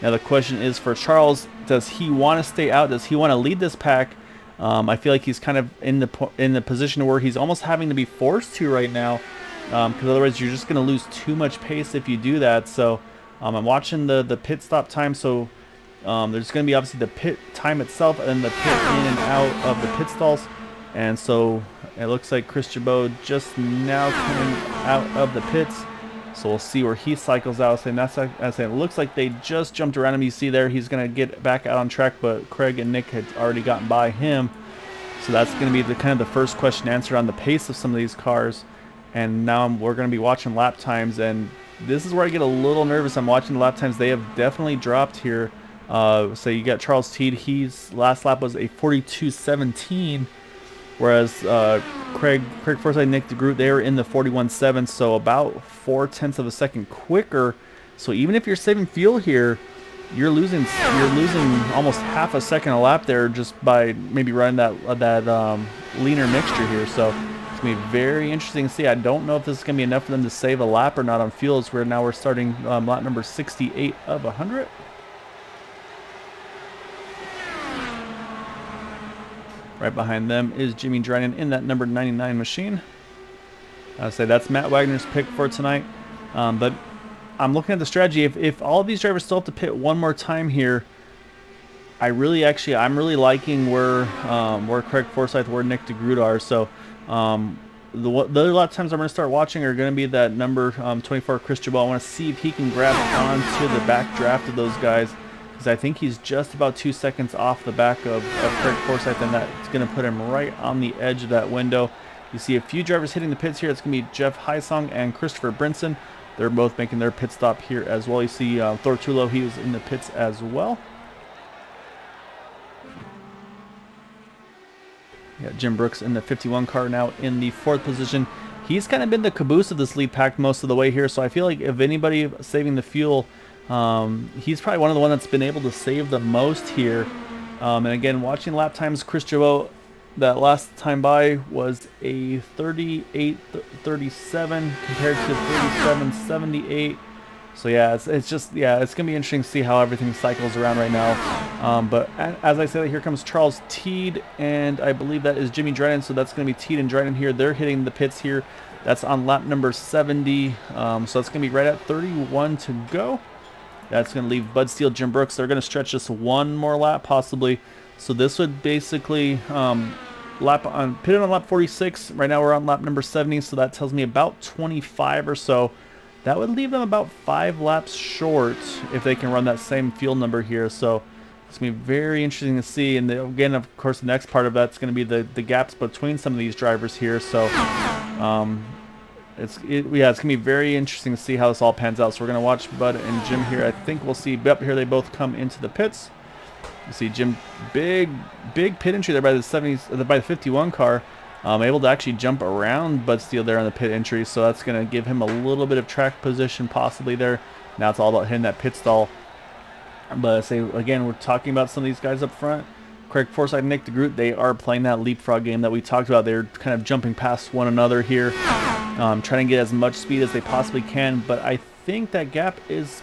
Now the question is for Charles, does he want to stay out? Does he want to lead this pack? I feel like he's kind of in the position where he's almost having to be forced to right now, because otherwise you're just going to lose too much pace if you do that. So I'm watching the pit stop time. So there's going to be obviously the pit time itself and then the pit in and out of the pit stalls. And so it looks like Chris Jabot just now coming out of the pits. So we'll see where he cycles out. And that's, it looks like they just jumped around him. You see there, he's going to get back out on track, but Craig and Nick had already gotten by him. So that's going to be the kind of the first question answered on the pace of some of these cars. And now we're going to be watching lap times, and this is where I get a little nervous. I'm watching the lap times. They have definitely dropped here. So you got Charles Teed. His last lap was a 42.17. Whereas Craig Forsyth, Nick DeGroot, they were in the 41.7, so about 0.4 of a second quicker. So even if you're saving fuel here, you're losing almost half a second a lap there just by maybe running that leaner mixture here. So it's gonna be very interesting to see. I don't know if this is gonna be enough for them to save a lap or not on fuel. As we're starting lap number 68 of 100. Right behind them is Jimmy Dryden in that number 99 machine. I say that's Matt Wagner's pick for tonight. But I'm looking at the strategy. If all of these drivers still have to pit one more time here, I'm really liking where Craig Forsyth, where Nick DeGroot are. So the other lap times I'm going to start watching are going to be that number 24 Chris Jabot. I want to see if he can grab onto the back draft of those guys, because I think he's just about 2 seconds off the back of Craig Forsyth, and that's going to put him right on the edge of that window. You see a few drivers hitting the pits here. It's going to be Jeff Heisong and Christopher Brinson. They're both making their pit stop here as well. You see Thor Tulo, he was in the pits as well. You got Jim Brooks in the 51 car now in the 4th position. He's kind of been the caboose of this lead pack most of the way here, so I feel like if anybody saving the fuel, he's probably one of the ones that's been able to save the most here. And again, watching lap times, Chris Jabot, that last time by was a 38.37 compared to 37.78. So yeah, it's just, yeah, it's gonna be interesting to see how everything cycles around right now. But as I said, here comes Charles Teed, and I believe that is Jimmy Dryden. So that's gonna be Teed and Dryden here. They're hitting the pits here. That's on lap number 70. So that's gonna be right at 31 to go. That's going to leave Bud Steele, Jim Brooks. They're going to stretch just one more lap, possibly. So this would basically pitted on lap 46. Right now we're on lap number 70, so that tells me about 25 or so. That would leave them about 5 laps short if they can run that same fuel number here. So it's going to be very interesting to see. And again, of course, the next part of that's going to be the gaps between some of these drivers here. So it's going to be very interesting to see how this all pans out. So we're going to watch Bud and Jim here. I think we'll see, yep, here they both come into the pits. You see Jim, big pit entry there by the 51 car. Able to actually jump around Bud Steele there on the pit entry. So that's going to give him a little bit of track position possibly there. Now it's all about hitting that pit stall. But I say, again, we're talking about some of these guys up front. Craig Forsyth and Nick DeGroot, they are playing that leapfrog game that we talked about. They're kind of jumping past one another here, trying to get as much speed as they possibly can. But I think that gap has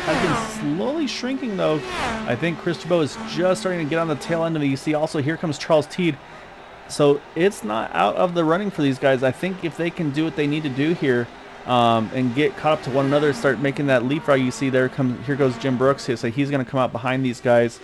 been slowly shrinking, though. I think Chris Jabot is just starting to get on the tail end of it. You see also here comes Charles Teed. So it's not out of the running for these guys. I think if they can do what they need to do here and get caught up to one another, start making that leapfrog, you see here goes Jim Brooks here. So he's going to come out behind these guys.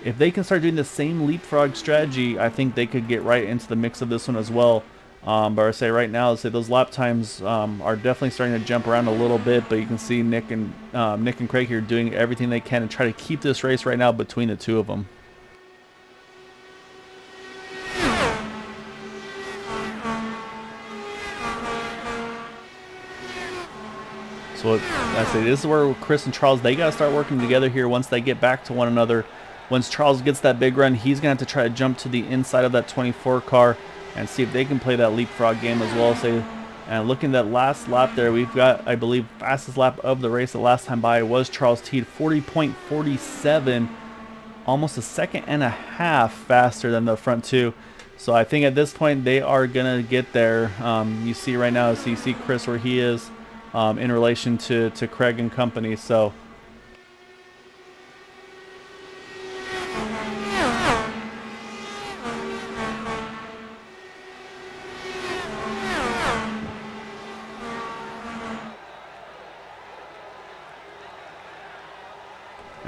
If they can start doing the same leapfrog strategy, I think they could get right into the mix of this one as well. But I say right now, those lap times are definitely starting to jump around a little bit. But you can see Nick and Craig here doing everything they can to try to keep this race right now between the two of them. So I say this is where Chris and Charles, they got to start working together here once they get back to one another. Once Charles gets that big run, he's going to have to try to jump to the inside of that 24 car and see if they can play that leapfrog game as well. And looking at that last lap there, we've got, I believe, fastest lap of the race the last time by was Charles Teed, 40.47, almost a second and a half faster than the front two. So I think at this point they are going to get there. You see right now, so you see Chris where he is in relation to Craig and company. So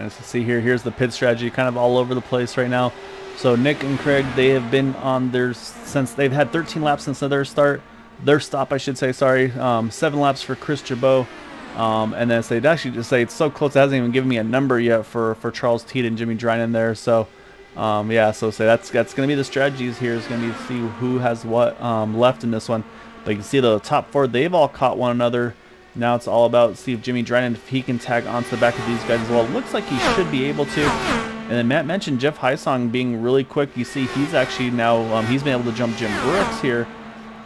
And as you see here, here's the pit strategy, kind of all over the place right now. So Nick and Craig, they have been on theirs since they've had 13 laps since their stop, I should say. Sorry, 7 laps for Chris Jabot. And then they'd actually just say it's so close, it hasn't even given me a number yet for Charles Teed and Jimmy Drynan there. So yeah, so say that's going to be the strategies here, is going to be to see who has what left in this one. But you can see the top 4, they've all caught one another. Now it's all about see if Jimmy Drynan, if he can tag onto the back of these guys as well. It looks like he should be able to. And then Matt mentioned Jeff Heisong being really quick. You see he's actually now, he's been able to jump Jim Brooks here.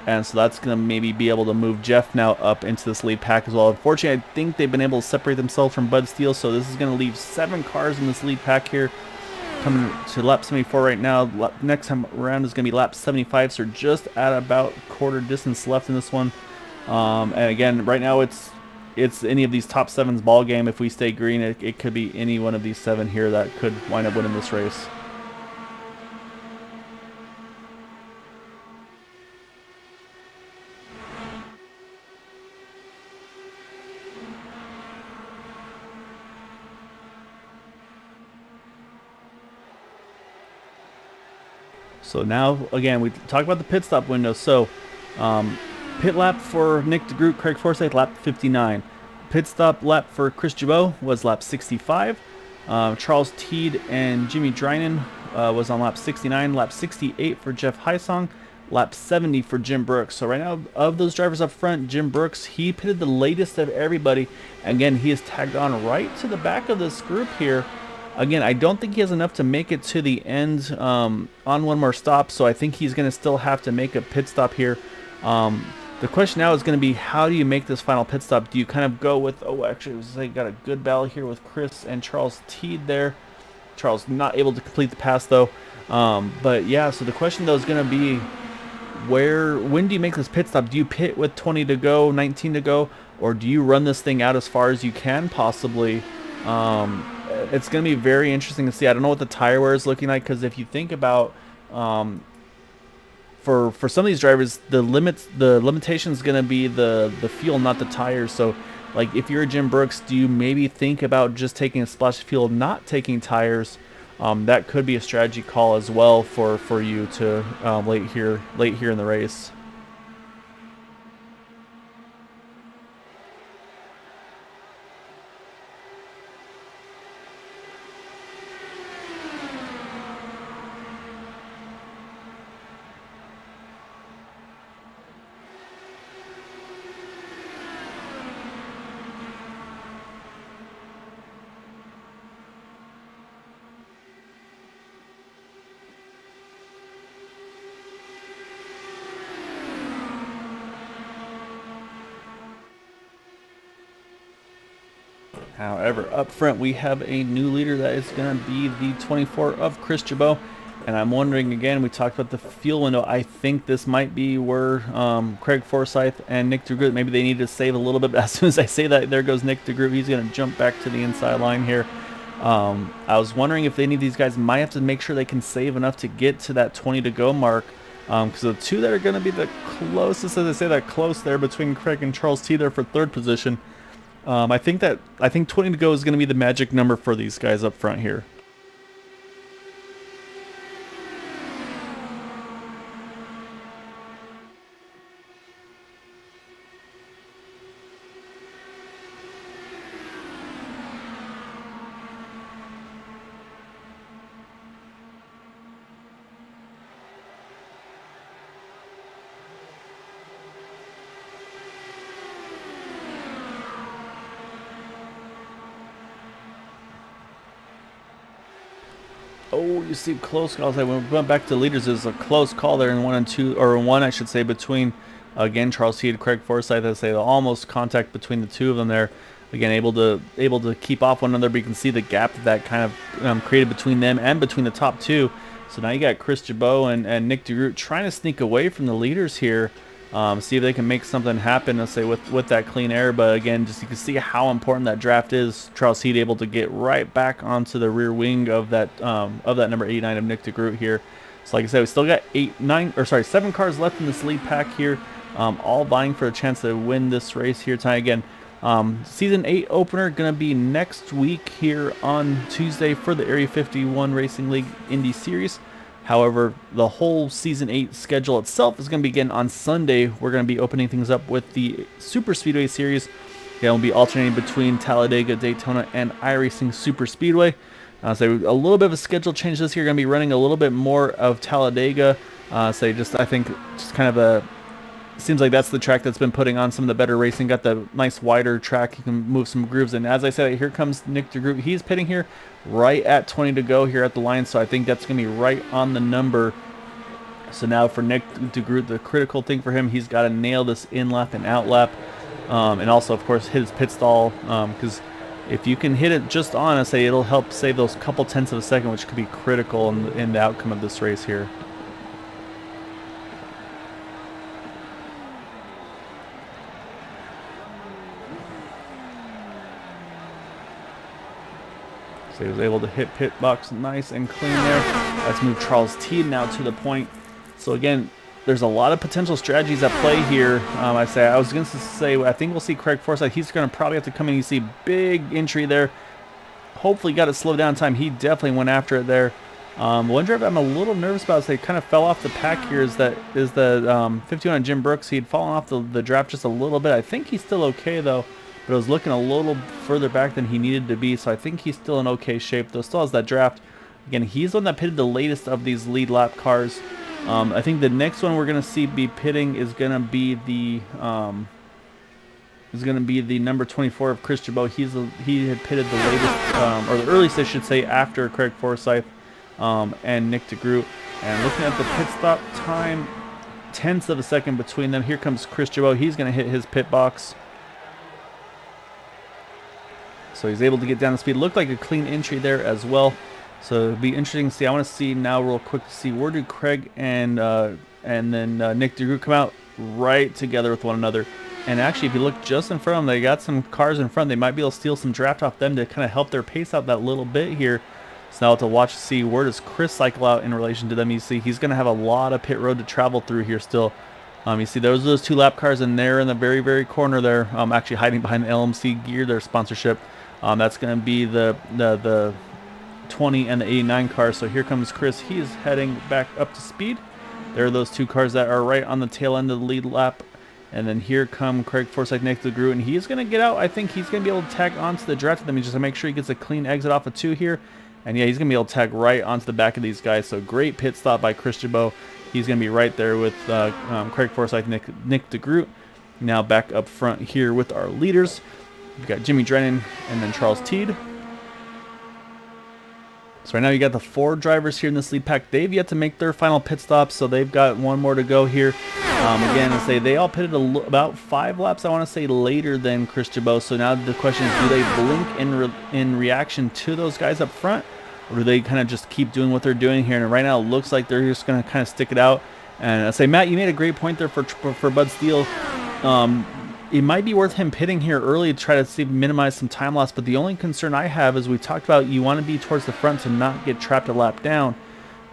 And so that's going to maybe be able to move Jeff now up into this lead pack as well. Unfortunately, I think they've been able to separate themselves from Bud Steele. So this is going to leave 7 cars in this lead pack here. Coming to lap 74 right now. Next time around is going to be lap 75. So just at about quarter distance left in this one. And again, right now it's any of these top 7's ball game. If we stay green, it could be any one of these 7 here that could wind up winning this race. So now, again, we talk about the pit stop window. So pit lap for Nick DeGroot, Craig Forsyth, lap 59. Pit stop lap for Chris Jabot was lap 65. Charles Teed and Jimmy Drynan was on lap 69. Lap 68 for Jeff Heisong. Lap 70 for Jim Brooks. So right now, of those drivers up front, Jim Brooks, he pitted the latest of everybody. Again, he is tagged on right to the back of this group here. Again, I don't think he has enough to make it to the end on one more stop, so I think he's going to still have to make a pit stop here. The question now is going to be, how do you make this final pit stop? Do you kind of go with, oh, actually, they got a good battle here with Chris and Charles Teed there. Charles not able to complete the pass, though. But, yeah, so the question, though, is going to be, when do you make this pit stop? Do you pit with 20 to go, 19 to go, or do you run this thing out as far as you can possibly? It's going to be very interesting to see. I don't know what the tire wear is looking like, because if you think about for some of these drivers, the limitation is going to be the fuel, not the tires. So like if you're Jim Brooks, do you maybe think about just taking a splash of fuel, not taking tires? That could be a strategy call as well for you to late here in the race. However, up front, we have a new leader that is going to be the 24 of Chris Jabot. And I'm wondering, again, we talked about the fuel window. I think this might be where Craig Forsyth and Nick DeGroot, maybe they need to save a little bit. But as soon as I say that, there goes Nick DeGroot. He's going to jump back to the inside line here. I was wondering if any of these guys might have to make sure they can save enough to get to that 20 to go mark. Because the two that are going to be the closest, as I say that close there, between Craig and Charles T there for third position. I think 20 to go is going to be the magic number for these guys up front here. Oh, you see close calls. When we went back to leaders, there's a close call there in 1 and 2, or 1, I should say, between again Charles T and Craig Forsyth. I say the almost contact between the two of them there. Again, able to keep off one another, but you can see the gap that kind of created between them and between the top two. So now you got Chris Jabot and Nick DeGroot trying to sneak away from the leaders here. See if they can make something happen, let's say, with that clean air. But again, just you can see how important that draft is. Charles Heat able to get right back onto the rear wing of that number 89 of Nick DeGroot here. So like I said, we still got 7 cars left in this lead pack here, all vying for a chance to win this race here tonight. Again, Season 8 opener going to be next week here on Tuesday for the Area 51 Racing League Indy Series. However, the whole Season 8 schedule itself is going to begin on Sunday. We're going to be opening things up with the Super Speedway Series. We'll be alternating between Talladega, Daytona, and iRacing Super Speedway. So a little bit of a schedule change this year. Going to be running a little bit more of Talladega. I think just kind of a... Seems like that's the track that's been putting on some of the better racing. Got the nice wider track. You can move some grooves. And as I said, here comes Nick DeGroot. He's pitting here right at 20 to go here at the line. So I think that's going to be right on the number. So now for Nick DeGroot, the critical thing for him, he's got to nail this in lap and out lap. And also, of course, hit his pit stall. Because if you can hit it just on, I say it'll help save those couple tenths of a second, which could be critical in the outcome of this race here. So he was able to hit pit box nice and clean there. Let's move Charles Teed now to the point. So again, there's a lot of potential strategies at play here. I was going to say, I think we'll see Craig Forsyth. He's going to probably have to come in. You see big entry there. Hopefully got it slowed down time. He definitely went after it there. One driver I'm a little nervous about is they kind of fell off the pack here is the 51 on Jim Brooks. He'd fallen off the draft just a little bit. I think he's still okay though. But it was looking a little further back than he needed to be, so I think he's still in okay shape, though still has that draft. Again, he's the one that pitted the latest of these lead lap cars. I think the next one we're going to see be pitting is going to be the number 24 of Chris Jabot. He had pitted the latest, or the earliest I should say, after Craig Forsyth and Nick DeGroot. And looking at the pit stop time, tenths of a second between them. Here comes Chris Jabot. He's going to hit his pit box. So he's able to get down the speed. Looked like a clean entry there as well. So it'll be interesting to see. I want to see now real quick to see where do Craig and then Nick DeGroot come out right together with one another. And actually, if you look just in front of them, they got some cars in front. They might be able to steal some draft off them to kind of help their pace out that little bit here. So now to watch to see where does Chris cycle out in relation to them. You see he's going to have a lot of pit road to travel through here still. You see those two lap cars in there in the very, very corner there, actually hiding behind the LMC gear, their sponsorship. That's going to be the 20 and the 89 cars. So here comes Chris. He's heading back up to speed. There are those two cars that are right on the tail end of the lead lap. And then here come Craig Forsyth, Nick DeGroot, and he's going to get out. I think he's going to be able to tag onto the draft of them just to make sure he gets a clean exit off of 2 here. And yeah, he's going to be able to tag right onto the back of these guys. So great pit stop by Chris Jabot. He's going to be right there with Craig Forsyth, Nick DeGroot. Now back up front here with our leaders. We've got Jimmy Drennan and then Charles Teed. So right now you got the 4 drivers here in this lead pack. They've yet to make their final pit stop, so they've got one more to go here. Again, I say they all pitted about 5 laps, I want to say, later than Chris Jabot. So now the question is, do they blink in reaction to those guys up front? Or do they kind of just keep doing what they're doing here? And right now it looks like they're just going to kind of stick it out. And I say, Matt, you made a great point there for Bud Steele. It might be worth him pitting here early to try to minimize some time loss, but the only concern I have is we talked about you want to be towards the front to not get trapped a lap down.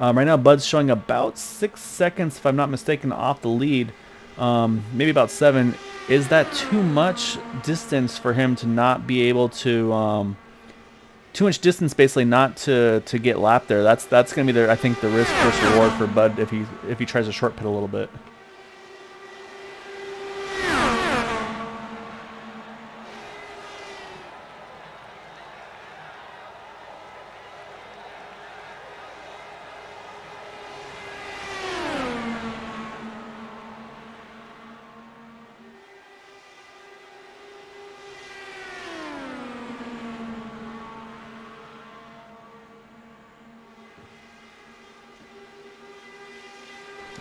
Right now Bud's showing about 6 seconds, if I'm not mistaken, off the lead. Maybe about 7. Is that too much distance for him to not be able to... too much distance basically not to get lapped there? That's going to be, I think, the risk versus reward for Bud if he tries to short pit a little bit.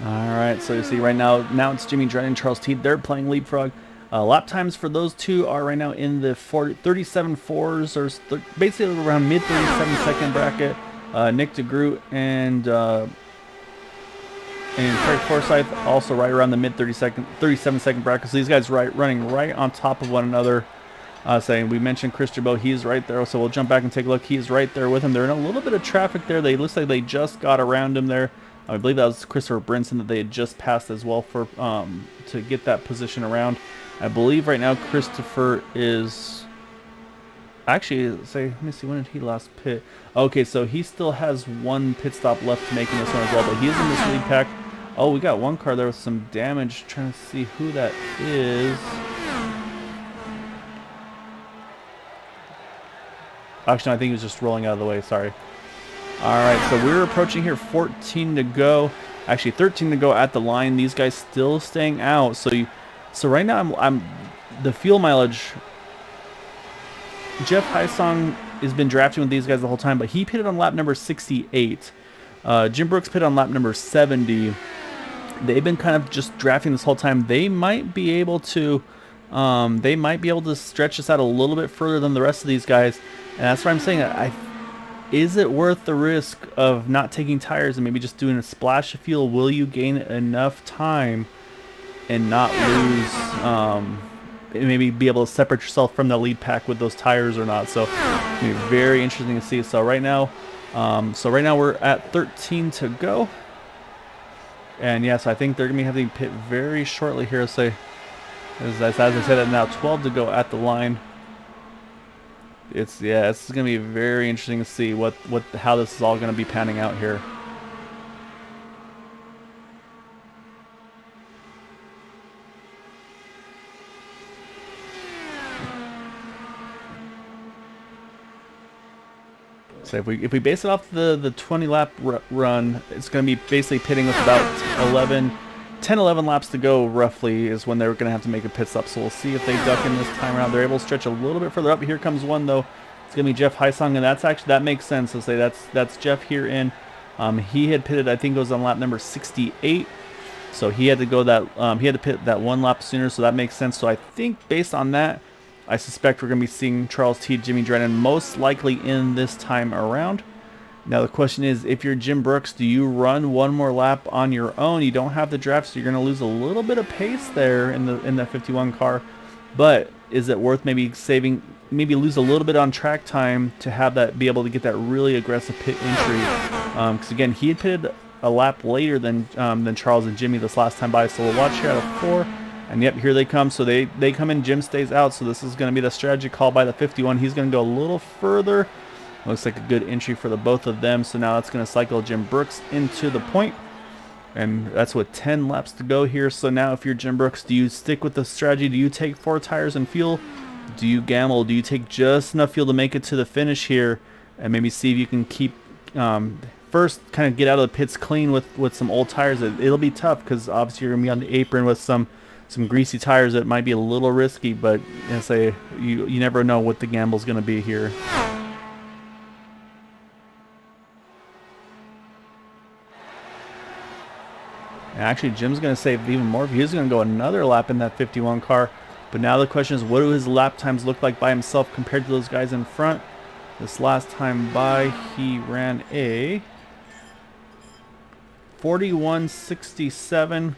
Alright, so you see right now it's Jimmy Drennan and Charles Teed. They're playing leapfrog. Lap times for those two are right now in the 37 fours, or basically around mid 37 second bracket. Nick DeGroot and Craig Forsyth also right around the mid 37 second bracket. So these guys running right on top of one another. Saying we mentioned Chris Jabot, he's right there. So we'll jump back and take a look. He's right there with him. They're in a little bit of traffic there. They looks like they just got around him there. I believe that was Christopher Brinson that they had just passed as well for to get that position around. I believe right now Christopher is actually, let me see, when did he last pit? Okay, so he still has one pit stop left to make in this one as well, but he is in this lead pack. Oh, we got one car there with some damage. Trying to see who that is. Actually, no, I think he was just rolling out of the way. Sorry. All right, so we're approaching here. 14 to go. Actually, 13 to go at the line. These guys still staying out. So right now, I'm the fuel mileage. Jeff Hysong has been drafting with these guys the whole time, but he pitted on lap number 68. Jim Brooks pitted on lap number 70. They've been kind of just drafting this whole time. They might be able to stretch this out a little bit further than the rest of these guys, and that's what I'm saying. Is it worth the risk of not taking tires and maybe just doing a splash of fuel? Will you gain enough time and not lose, and maybe be able to separate yourself from the lead pack with those tires or not? So it's gonna be very interesting to see. So right now we're at 13 to go. And yes, I think they're going to be having to pit very shortly here. So, as I said, now 12 to go at the line. It's going to be very interesting to see how this is all going to be panning out here. So if we base it off the 20 lap run, it's going to be basically pitting with about 10, 11 laps to go roughly is when they're going to have to make a pit stop. So we'll see if they duck in this time around. They're able to stretch a little bit further up. Here comes one though. It's going to be Jeff Hysong, and that makes sense. So say that's Jeff here in. He had pitted, I think it was on lap number 68. So he had to go he had to pit that one lap sooner. So that makes sense. So I think based on that, I suspect we're going to be seeing Charles Teed, Jimmy Drennan most likely in this time around. Now the question is, if you're Jim Brooks, do you run one more lap on your own? You don't have the draft, so you're going to lose a little bit of pace there in that 51 car. But is it worth maybe lose a little bit on track time to have that, be able to get that really aggressive pit entry? Because again, he had pitted a lap later than Charles and Jimmy this last time by. So we'll watch here out of 4. And yep, here they come. So they come in. Jim stays out. So this is going to be the strategy call by the 51. He's going to go a little further. Looks like a good entry for the both of them. So now that's going to cycle Jim Brooks into the point. And that's with 10 laps to go here. So now if you're Jim Brooks, do you stick with the strategy? Do you take 4 tires and fuel? Do you gamble? Do you take just enough fuel to make it to the finish here? And maybe see if you can keep... first, kind of get out of the pits clean with some old tires. It'll be tough because obviously you're going to be on the apron with some greasy tires that might be a little risky, but you never know what the gamble's going to be here. And actually, Jim's going to save even more. He's going to go another lap in that 51 car. But now the question is, what do his lap times look like by himself compared to those guys in front? This last time by, he ran a 41.67.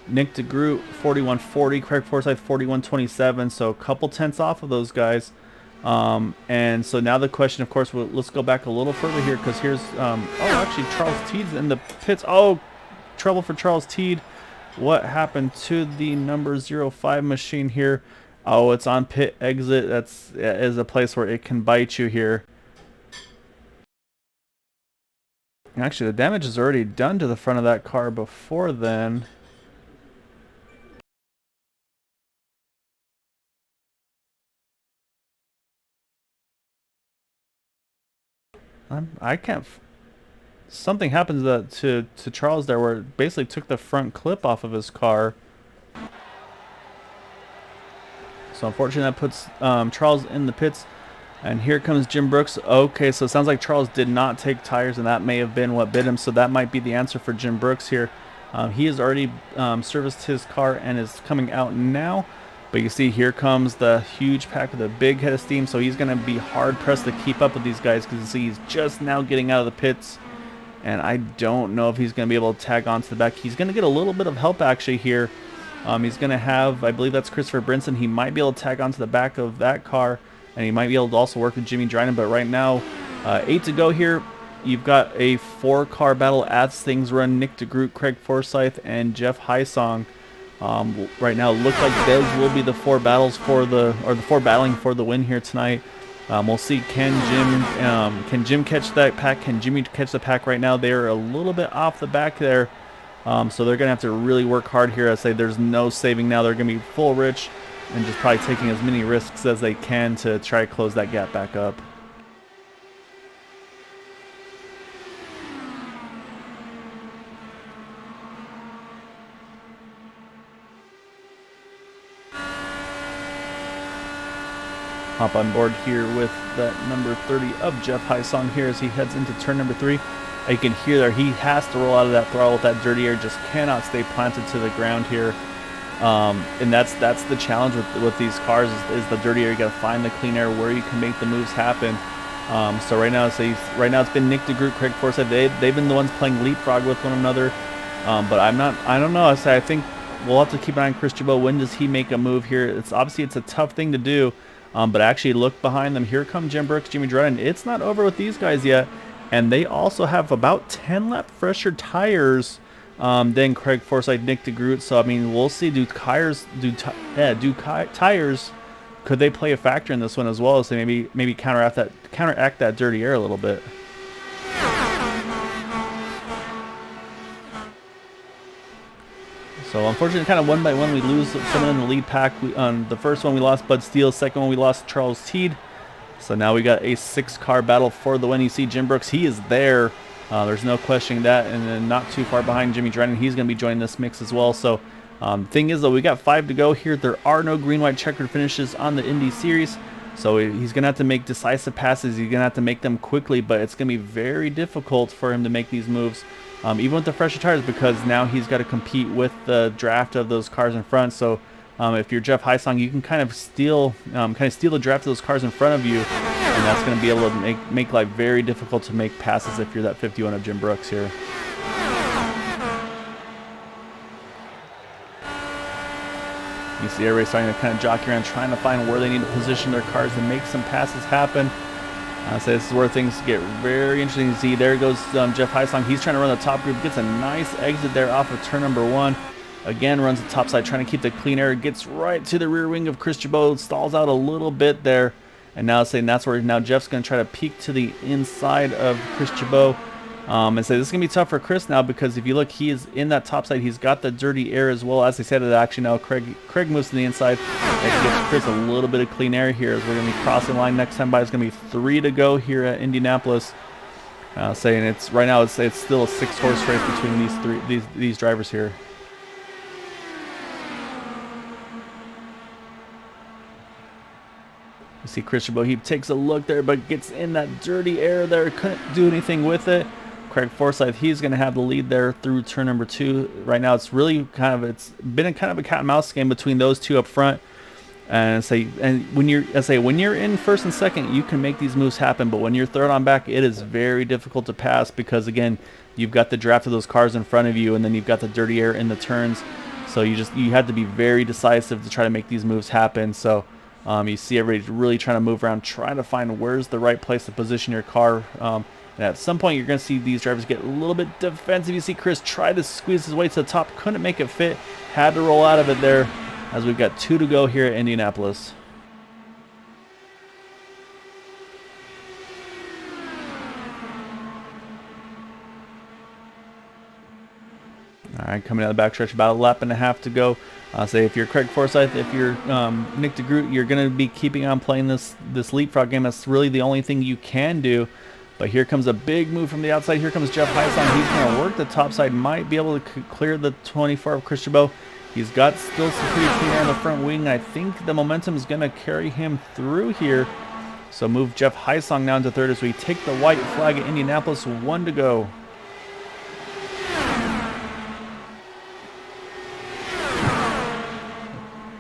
Nick DeGroot 41.40, Craig Forsyth 41.27, so a couple tenths off of those guys. And so now the question, of course, let's go back a little further here, because here's actually Charles Teed's in the pits. Oh, trouble for Charles Teed. What happened to the number 05 machine here? Oh, it's on pit exit. That is a place where it can bite you here. Actually, the damage is already done to the front of that car before then. I can't. Something happened to Charles there, where it basically took the front clip off of his car. So unfortunately, that puts Charles in the pits. And here comes Jim Brooks. Okay, so it sounds like Charles did not take tires, and that may have been what bit him. So that might be the answer for Jim Brooks here. He has already serviced his car and is coming out now. But you see, here comes the huge pack with a big head of steam. So he's going to be hard-pressed to keep up with these guys, because you see he's just now getting out of the pits. And I don't know if he's going to be able to tag onto the back. He's going to get a little bit of help actually here. He's going to have, I believe that's Christopher Brinson. He might be able to tag onto the back of that car. And he might be able to also work with Jimmy Dryden. But right now, 8 to go here. You've got a 4-car battle as things run. Nick DeGroot, Craig Forsyth, and Jeff Hysong. Right now, it looks like those will be the four battles for the four battling for the win here tonight. We'll see can Jim catch that pack? Can Jimmy catch the pack? Right now, they're a little bit off the back there, so they're gonna have to really work hard here. I say there's no saving now. They're gonna be full rich and just probably taking as many risks as they can to try to close that gap back up. Hop on board here with that number 30 of Jeff Hysong here as he heads into turn number 3. You can hear there he has to roll out of that throttle with that dirty air, just cannot stay planted to the ground here. And that's the challenge with these cars is the dirty air. You got to find the clean air where you can make the moves happen. So right now it's been Nick DeGroot, Craig Forsyth. They've been the ones playing leapfrog with one another. But I don't know. I think we'll have to keep an eye on Chris Jabot. When does he make a move here? It's obviously a tough thing to do. But actually look behind them. Here come Jim Brooks, Jimmy Dredden. It's not over with these guys yet. And they also have about 10 lap fresher tires than Craig Forsyth, Nick DeGroot. So, I mean, we'll see. Do tires, could they play a factor in this one as well as they maybe counteract that dirty air a little bit? So unfortunately, kind of one by one, we lose someone in the lead pack. On the first one, we lost Bud Steele. Second one, we lost Charles Teed. So now we got a 6-car battle for the win. You see Jim Brooks, he is there. There's no questioning that. And then not too far behind Jimmy Dredden, he's going to be joining this mix as well. So thing is, though, we got 5 to go here. There are no green-white checkered finishes on the Indy Series. So he's going to have to make decisive passes. He's going to have to make them quickly, but it's going to be very difficult for him to make these moves. Even with the fresher tires, because now he's got to compete with the draft of those cars in front. So if you're Jeff Hysong, you can kind of steal the draft of those cars in front of you, and that's going to be able to make life very difficult to make passes if you're that 51 of Jim Brooks here. You see everybody starting to kind of jockey around, trying to find where they need to position their cars and make some passes happen. So this is where things get very interesting. You see, there goes Jeff Hysong. He's trying to run the top group. Gets a nice exit there off of turn number 1. Again, runs the top side, trying to keep the clean air. Gets right to the rear wing of Chris Jabot. Stalls out a little bit there. And now that's where now Jeff's going to try to peek to the inside of Chris Jabot. And so this is going to be tough for Chris now, because if you look, he is in that top side. He's got the dirty air as well. As I said, actually now Craig moves to the inside. That gives Chris a little bit of clean air here as we're going to be crossing the line next time by. It's going to be 3 to go here at Indianapolis. Saying it's right now it's still a 6-horse race between these drivers here. You see Chris Jabot, he takes a look there, but gets in that dirty air there. Couldn't do anything with it. Craig Forsyth, he's going to have the lead there through turn number 2. Right now, it's been a kind of a cat and mouse game between those two up front. And when you're in first and second, you can make these moves happen. But when you're third on back, it is very difficult to pass, because again, you've got the draft of those cars in front of you, and then you've got the dirty air in the turns. So you have to be very decisive to try to make these moves happen. So you see everybody really trying to move around, trying to find where's the right place to position your car. And at some point, you're going to see these drivers get a little bit defensive. You see Chris try to squeeze his way to the top. Couldn't make it fit. Had to roll out of it there, as we've got 2 to go here at Indianapolis. All right, coming out of the backstretch, about a lap and a half to go. Say if you're Craig Forsyth, if you're Nick DeGroot, you're going to be keeping on playing this leapfrog game. That's really the only thing you can do. But here comes a big move from the outside. Here comes Jeff Hysong. He's going to work the top side. Might be able to clear the 24 of Chris Jabot. He's got still some pretty clean air on the front wing. I think the momentum is going to carry him through here. So move Jeff Hysong down to third as we take the white flag at Indianapolis. 1 to go.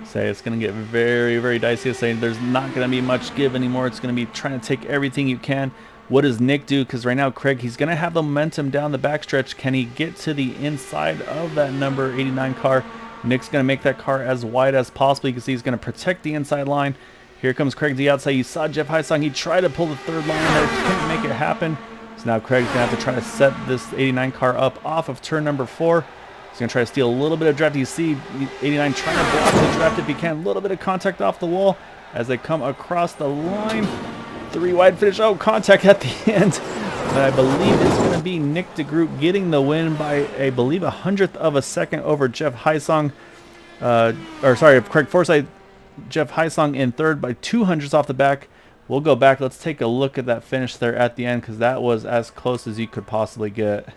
Say it's going to get very, very dicey. Saying there's not going to be much give anymore. It's going to be trying to take everything you can. What does Nick do? Because right now, Craig, he's going to have the momentum down the backstretch. Can he get to the inside of that number 89 car? Nick's going to make that car as wide as possible. You can see he's going to protect the inside line. Here comes Craig to the outside. You saw Jeff Hysong. He tried to pull the third line in there. Couldn't make it happen. So now Craig's going to have to try to set this 89 car up off of turn number 4. He's going to try to steal a little bit of draft. You see 89 trying to block the draft if he can. A little bit of contact off the wall as they come across the line. 3 wide finish. Oh, contact at the end. But I believe it's going to be Nick DeGroot getting the win by, I believe, 100th of a second over Jeff Heisong. Craig Forsyth. Jeff Heisong in third by 200ths off the back. We'll go back. Let's take a look at that finish there at the end, because that was as close as you could possibly get.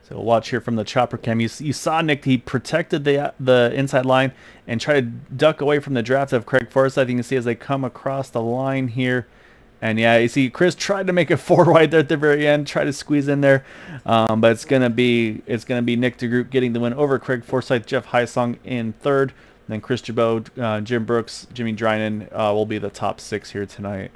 So we'll watch here from the chopper cam. You saw Nick, he protected the inside line and tried to duck away from the draft of Craig Forsyth. You can see as they come across the line here. And yeah, you see Chris tried to make it 4 wide there at the very end, try to squeeze in there, but it's gonna be Nick DeGroot getting the win over Craig Forsyth, Jeff Heisong in third, and then Chris Jabot, Jim Brooks, Jimmy Drynan will be the top 6 here tonight.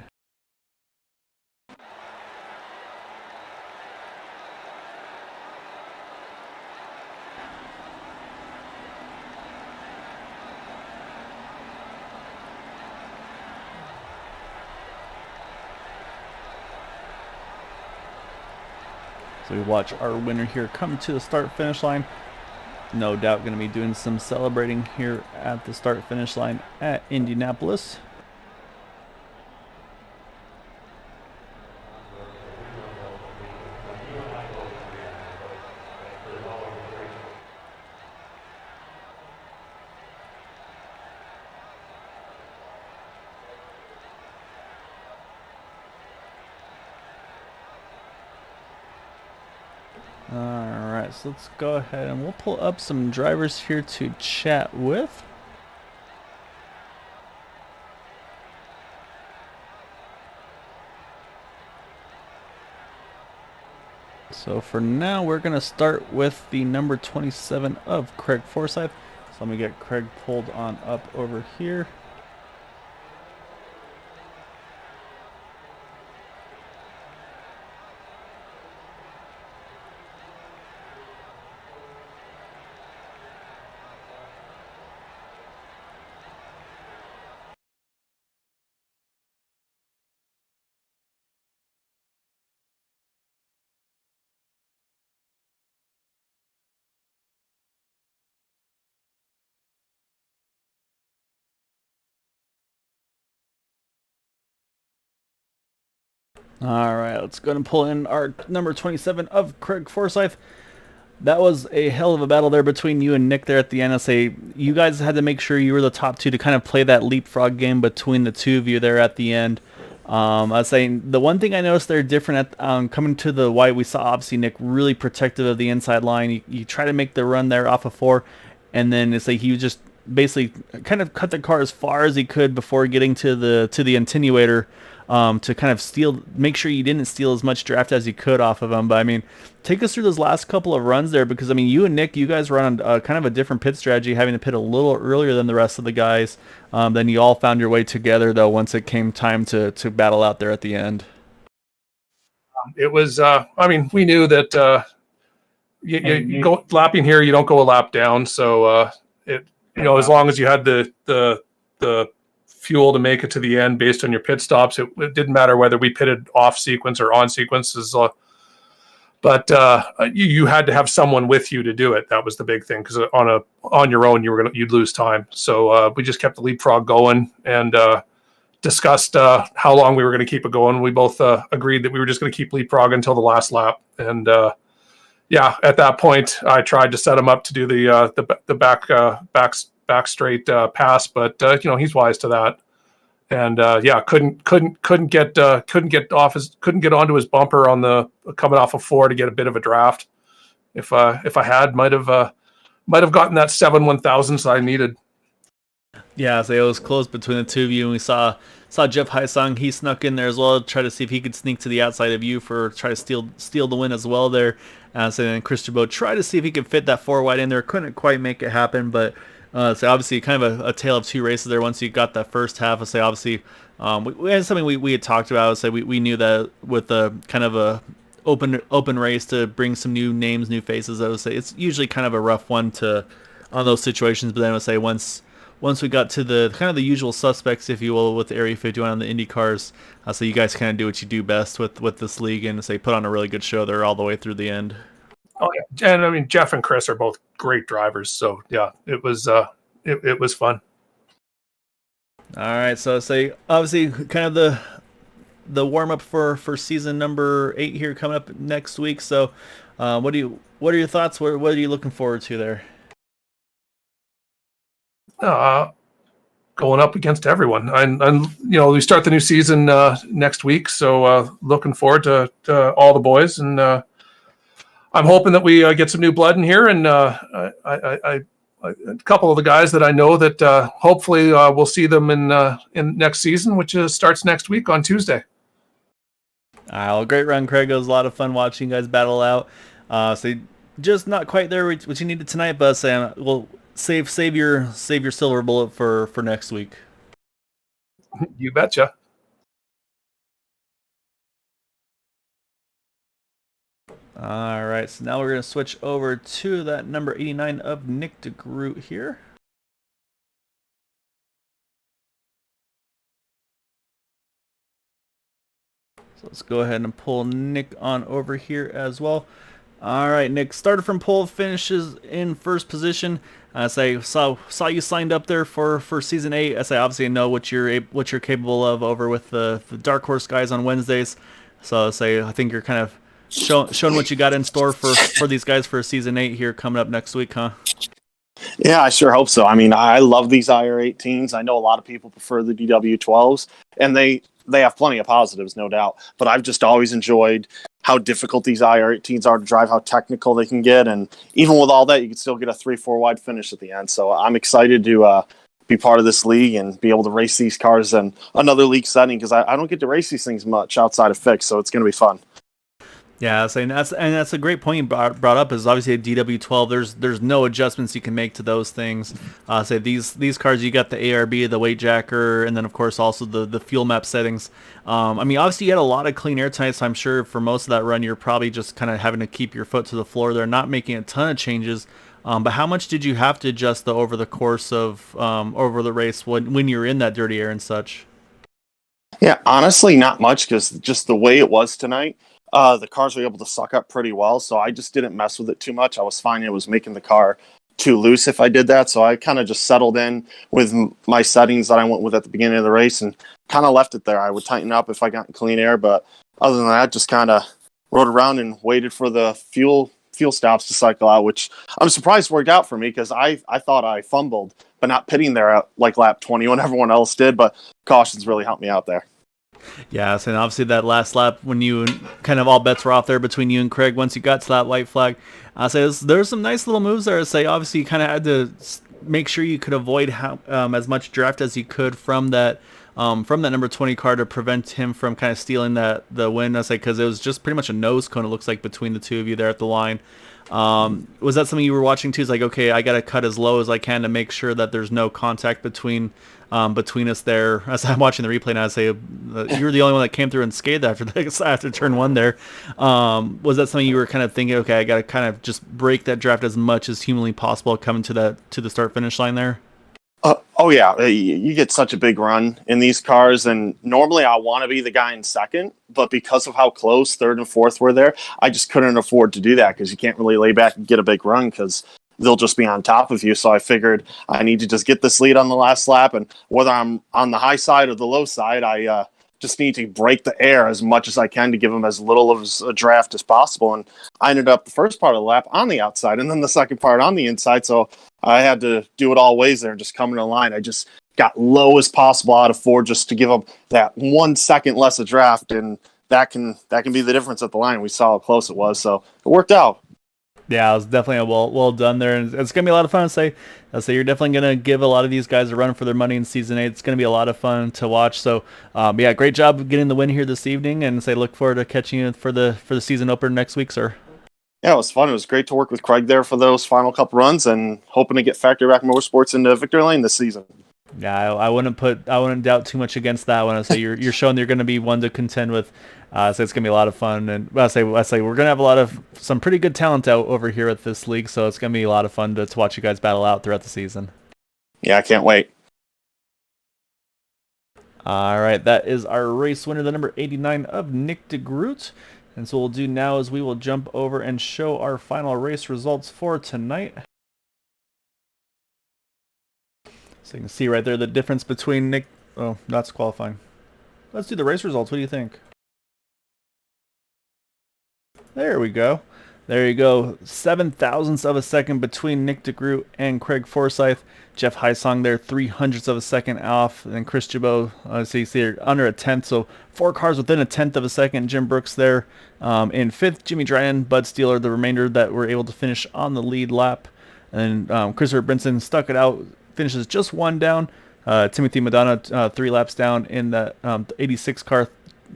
So we watch our winner here come to the start-finish line. No doubt going to be doing some celebrating here at the start-finish line at Indianapolis. Alright, so let's go ahead and we'll pull up some drivers here to chat with. So for now, we're going to start with the number 27 of Craig Forsyth. So let me get Craig pulled on up over here. All right, let's go and pull in our number 27 of Craig Forsyth. That was a hell of a battle there between you and Nick there at the end. I say you guys had to make sure you were the top 2 to kind of play that leapfrog game between the 2 of you there at the end. I was saying the one thing I noticed they're different at coming to the white. We saw obviously Nick really protective of the inside line. You try to make the run there off of 4, and then it's like he just basically kind of cut the car as far as he could before getting to the attenuator. To kind of make sure you didn't steal as much draft as you could off of them. But I mean, take us through those last couple of runs there, because I mean, you and Nick, you guys run on kind of a different pit strategy, having to pit a little earlier than the rest of the guys. Then you all found your way together though once it came time to battle out there at the end. It was, I mean, we knew that you go lapping here, you don't go a lap down. So as long as you had the fuel to make it to the end based on your pit stops, it didn't matter whether we pitted off sequence or on sequences, but you had to have someone with you to do it. That was the big thing, because on your own you'd lose time. So we just kept the leapfrog going and discussed how long we were going to keep it going. We both agreed that we were just going to keep leapfrog until the last lap. And at that point I tried to set him up to do the back straight pass, but he's wise to that, and couldn't get onto his bumper on the coming off of 4 to get a bit of a draft. If I had, might have gotten that 7/1000s I needed. Yeah, so it was close between the 2 of you, and we saw Jeff Heisong. He snuck in there as well, try to see if he could sneak to the outside of you try to steal the win as well there. So then Chris Jabot tried to see if he could fit that 4 wide in there, couldn't quite make it happen, but. So obviously kind of a tale of 2 races there once you got that first half. I say obviously we had something we had talked about. I say we knew that with a kind of a open race to bring some new names, new faces. I would say it's usually kind of a rough one on those situations. But then I would say once once we got to the kind of the usual suspects, if you will, with the Area 51 on the Indy cars. So you guys kind of do what you do best with this league, and say put on a really good show there all the way through the end. Oh yeah, and I mean Jeff and Chris are both great drivers, so yeah, it was it was fun. All right, so say obviously kind of the warm up for season number 8 here coming up next week. So what are your thoughts? What are you looking forward to there? Going up against everyone, and we start the new season next week, so looking forward to all the boys, and I'm hoping that we get some new blood in here, and a couple of the guys that I know that hopefully we'll see them in next season, which starts next week on Tuesday. Well, great run, Craig. It was a lot of fun watching you guys battle out. So just not quite there what you needed tonight, but Sam, we'll save your silver bullet for next week. You betcha. All right, so now we're going to switch over to that number 89 of Nick DeGroot here. So let's go ahead and pull Nick on over here as well. All right, Nick, started from pole, finishes in first position. I saw you signed up there for season 8. I obviously know what you're capable of over with the Dark Horse guys on Wednesdays. So I think you're kind of showing what you got in store for these guys for season 8 here coming up next week, huh? Yeah, I sure hope so. I mean, I love these IR18s. I know a lot of people prefer the DW12s, and they have plenty of positives, no doubt. But I've just always enjoyed how difficult these IR18s are to drive, how technical they can get. And even with all that, you can still get a 3-4 wide finish at the end. So I'm excited to be part of this league and be able to race these cars in another league setting, because I don't get to race these things much outside of fixed. So it's going to be fun. Yeah, and that's a great point you brought up. Is obviously a DW12. There's no adjustments you can make to those things. These cars, you got the ARB, the weight jacker, and then of course also the fuel map settings. I mean, obviously you had a lot of clean air tonight, so I'm sure for most of that run you're probably just kind of having to keep your foot to the floor there, not making a ton of changes. But how much did you have to adjust over the course of over the race when you were in that dirty air and such? Yeah, honestly, not much, because just the way it was tonight. The cars were able to suck up pretty well, so I just didn't mess with it too much. I was fine. It was making the car too loose if I did that, so I kind of just settled in with my settings that I went with at the beginning of the race and kind of left it there. I would tighten up if I got in clean air, but other than that, just kind of rode around and waited for the fuel stops to cycle out, which I'm surprised worked out for me, because I thought I fumbled, but not pitting there at like lap 20 when everyone else did, but cautions really helped me out there. Yeah, so obviously that last lap when you kind of all bets were off there between you and Craig once you got to that white flag. There's some nice little moves there. Obviously you kind of had to make sure you could avoid as much draft as you could from that number 20 car to prevent him from kind of stealing the win. Because it was just pretty much a nose cone, it looks like, between the two of you there at the line. Was that something you were watching too? It's like, okay, I got to cut as low as I can to make sure that there's no contact between us there. As I'm watching the replay now, you were the only one that came through and skated after turn 1 there. Was that something you were kind of thinking, okay, I got to kind of just break that draft as much as humanly possible coming to the start finish line there? Oh yeah, you get such a big run in these cars, and normally I want to be the guy in second, but because of how close third and fourth were there, I just couldn't afford to do that, because you can't really lay back and get a big run because they'll just be on top of you. So I figured I need to just get this lead on the last lap, and whether I'm on the high side or the low side, I just need to break the air as much as I can to give them as little of a draft as possible. And I ended up the first part of the lap on the outside, and then the second part on the inside. So I had to do it all ways there and just come in a line. I just got low as possible out of 4 just to give them that 1 second less a draft, and that can be the difference at the line. We saw how close it was, so it worked out. Yeah, it was definitely a well done there, and it's gonna be a lot of fun. You're definitely gonna give a lot of these guys a run for their money in season 8. It's gonna be a lot of fun to watch. So, yeah, great job getting the win here this evening, and look forward to catching you for the season opener next week, sir. Yeah, it was fun. It was great to work with Craig there for those final couple runs, and hoping to get Factory Rack Motorsports into victory lane this season. Yeah, I wouldn't doubt too much against that one. You're showing you're going to be one to contend with. So it's going to be a lot of fun, and I say we're going to have some pretty good talent out over here at this league. So it's going to be a lot of fun to watch you guys battle out throughout the season. Yeah, I can't wait. All right, that is our race winner, the number 89 of Nick DeGroot. And so what we'll do now is we will jump over and show our final race results for tonight. So you can see right there the difference between Nick... Oh, that's qualifying. Let's do the race results. What do you think? There we go. There you go. 0.07 of a second between Nick DeGroot and Craig Forsyth. Jeff Heisong there, 0.03 of a second off. And Chris Jabot, so you see here, under a tenth. So 4 cars within a tenth of a second. Jim Brooks there in 5th. Jimmy Dryden, Bud Steeler, the remainder that were able to finish on the lead lap. And Christopher Brinson stuck it out, finishes just 1 down. Timothy Madonna 3 laps down in the 86 car.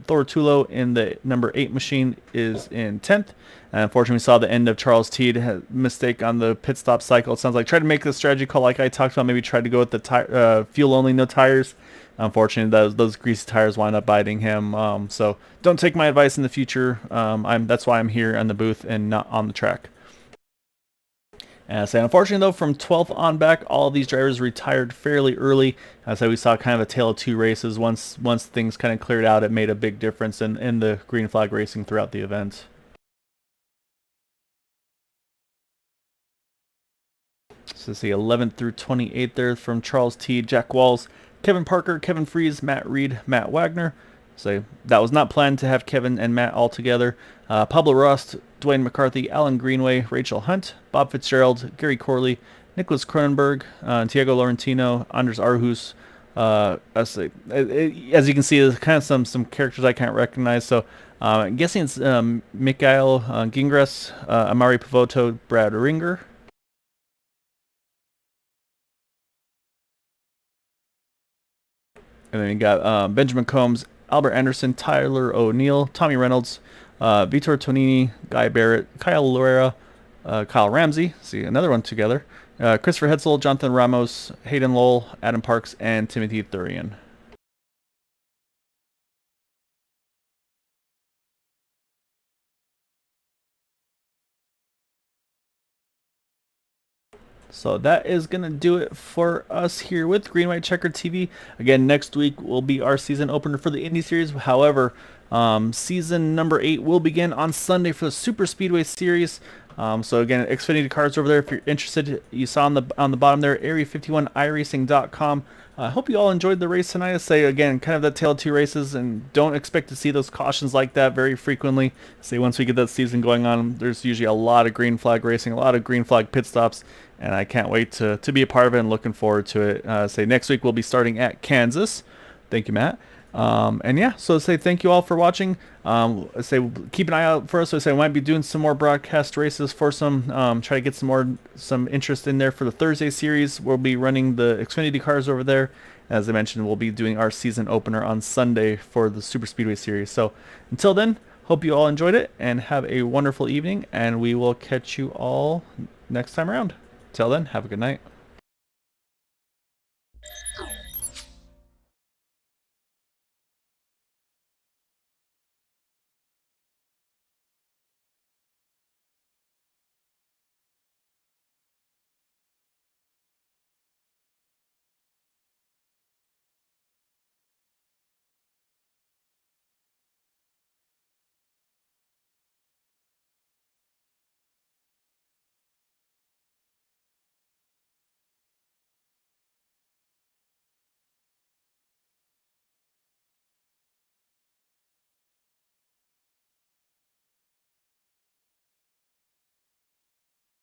Thor Tulo in the number 8 machine is in 10th. And unfortunately, we saw the end of Charles Teed. Had a mistake on the pit stop cycle. It sounds like tried to make the strategy call like I talked about. Maybe tried to go with the fuel only, no tires. Unfortunately, those greasy tires wind up biting him. So don't take my advice in the future. That's why I'm here on the booth and not on the track. And so unfortunately, though, from 12th on back, all of these drivers retired fairly early. So we saw kind of a tale of 2 races. Once things kind of cleared out, it made a big difference in the green flag racing throughout the event. So see 11th through 28th there from Charles T, Jack Walls, Kevin Parker, Kevin Fries, Matt Reed, Matt Wagner. So that was not planned to have Kevin and Matt all together. Pablo Rust, Dwayne McCarthy, Alan Greenway, Rachel Hunt, Bob Fitzgerald, Gary Corley, Nicholas Cronenberg, Tiago Laurentino, Anders Arhus. As you can see, there's kind of some characters I can't recognize. So I'm guessing it's Mikhail Gingras, Amari Pavoto, Brad Ringer. And then you got Benjamin Combs, Albert Anderson, Tyler O'Neill, Tommy Reynolds, Vitor Tonini, Guy Barrett, Kyle Luera, Kyle Ramsey, see another one together, Christopher Hetzel, Jonathan Ramos, Hayden Lowell, Adam Parks, and Timothy Thurian. So that is going to do it for us here with Green White Checker TV. Again, next week will be our season opener for the Indy Series. However, season number 8 will begin on Sunday for the Super Speedway Series. So again, Xfinity cards over there if you're interested. You saw on the bottom there, area51iracing.com. I hope you all enjoyed the race tonight. I say again, kind of that tale of 2 races, and don't expect to see those cautions like that very frequently. Say once we get that season going on, there's usually a lot of green flag racing, a lot of green flag pit stops, and I can't wait to be a part of it and looking forward to it. Say next week we'll be starting at Kansas. Thank you, Matt. And yeah, so say thank you all for watching. Say keep an eye out for us. So say we might be doing some more broadcast races for some, try to get some interest in there for the Thursday series. We'll be running the Xfinity cars over there. As I mentioned, we'll be doing our season opener on Sunday for the Super Speedway series. So until then, hope you all enjoyed it and have a wonderful evening, and we will catch you all next time around. Till then, have a good night.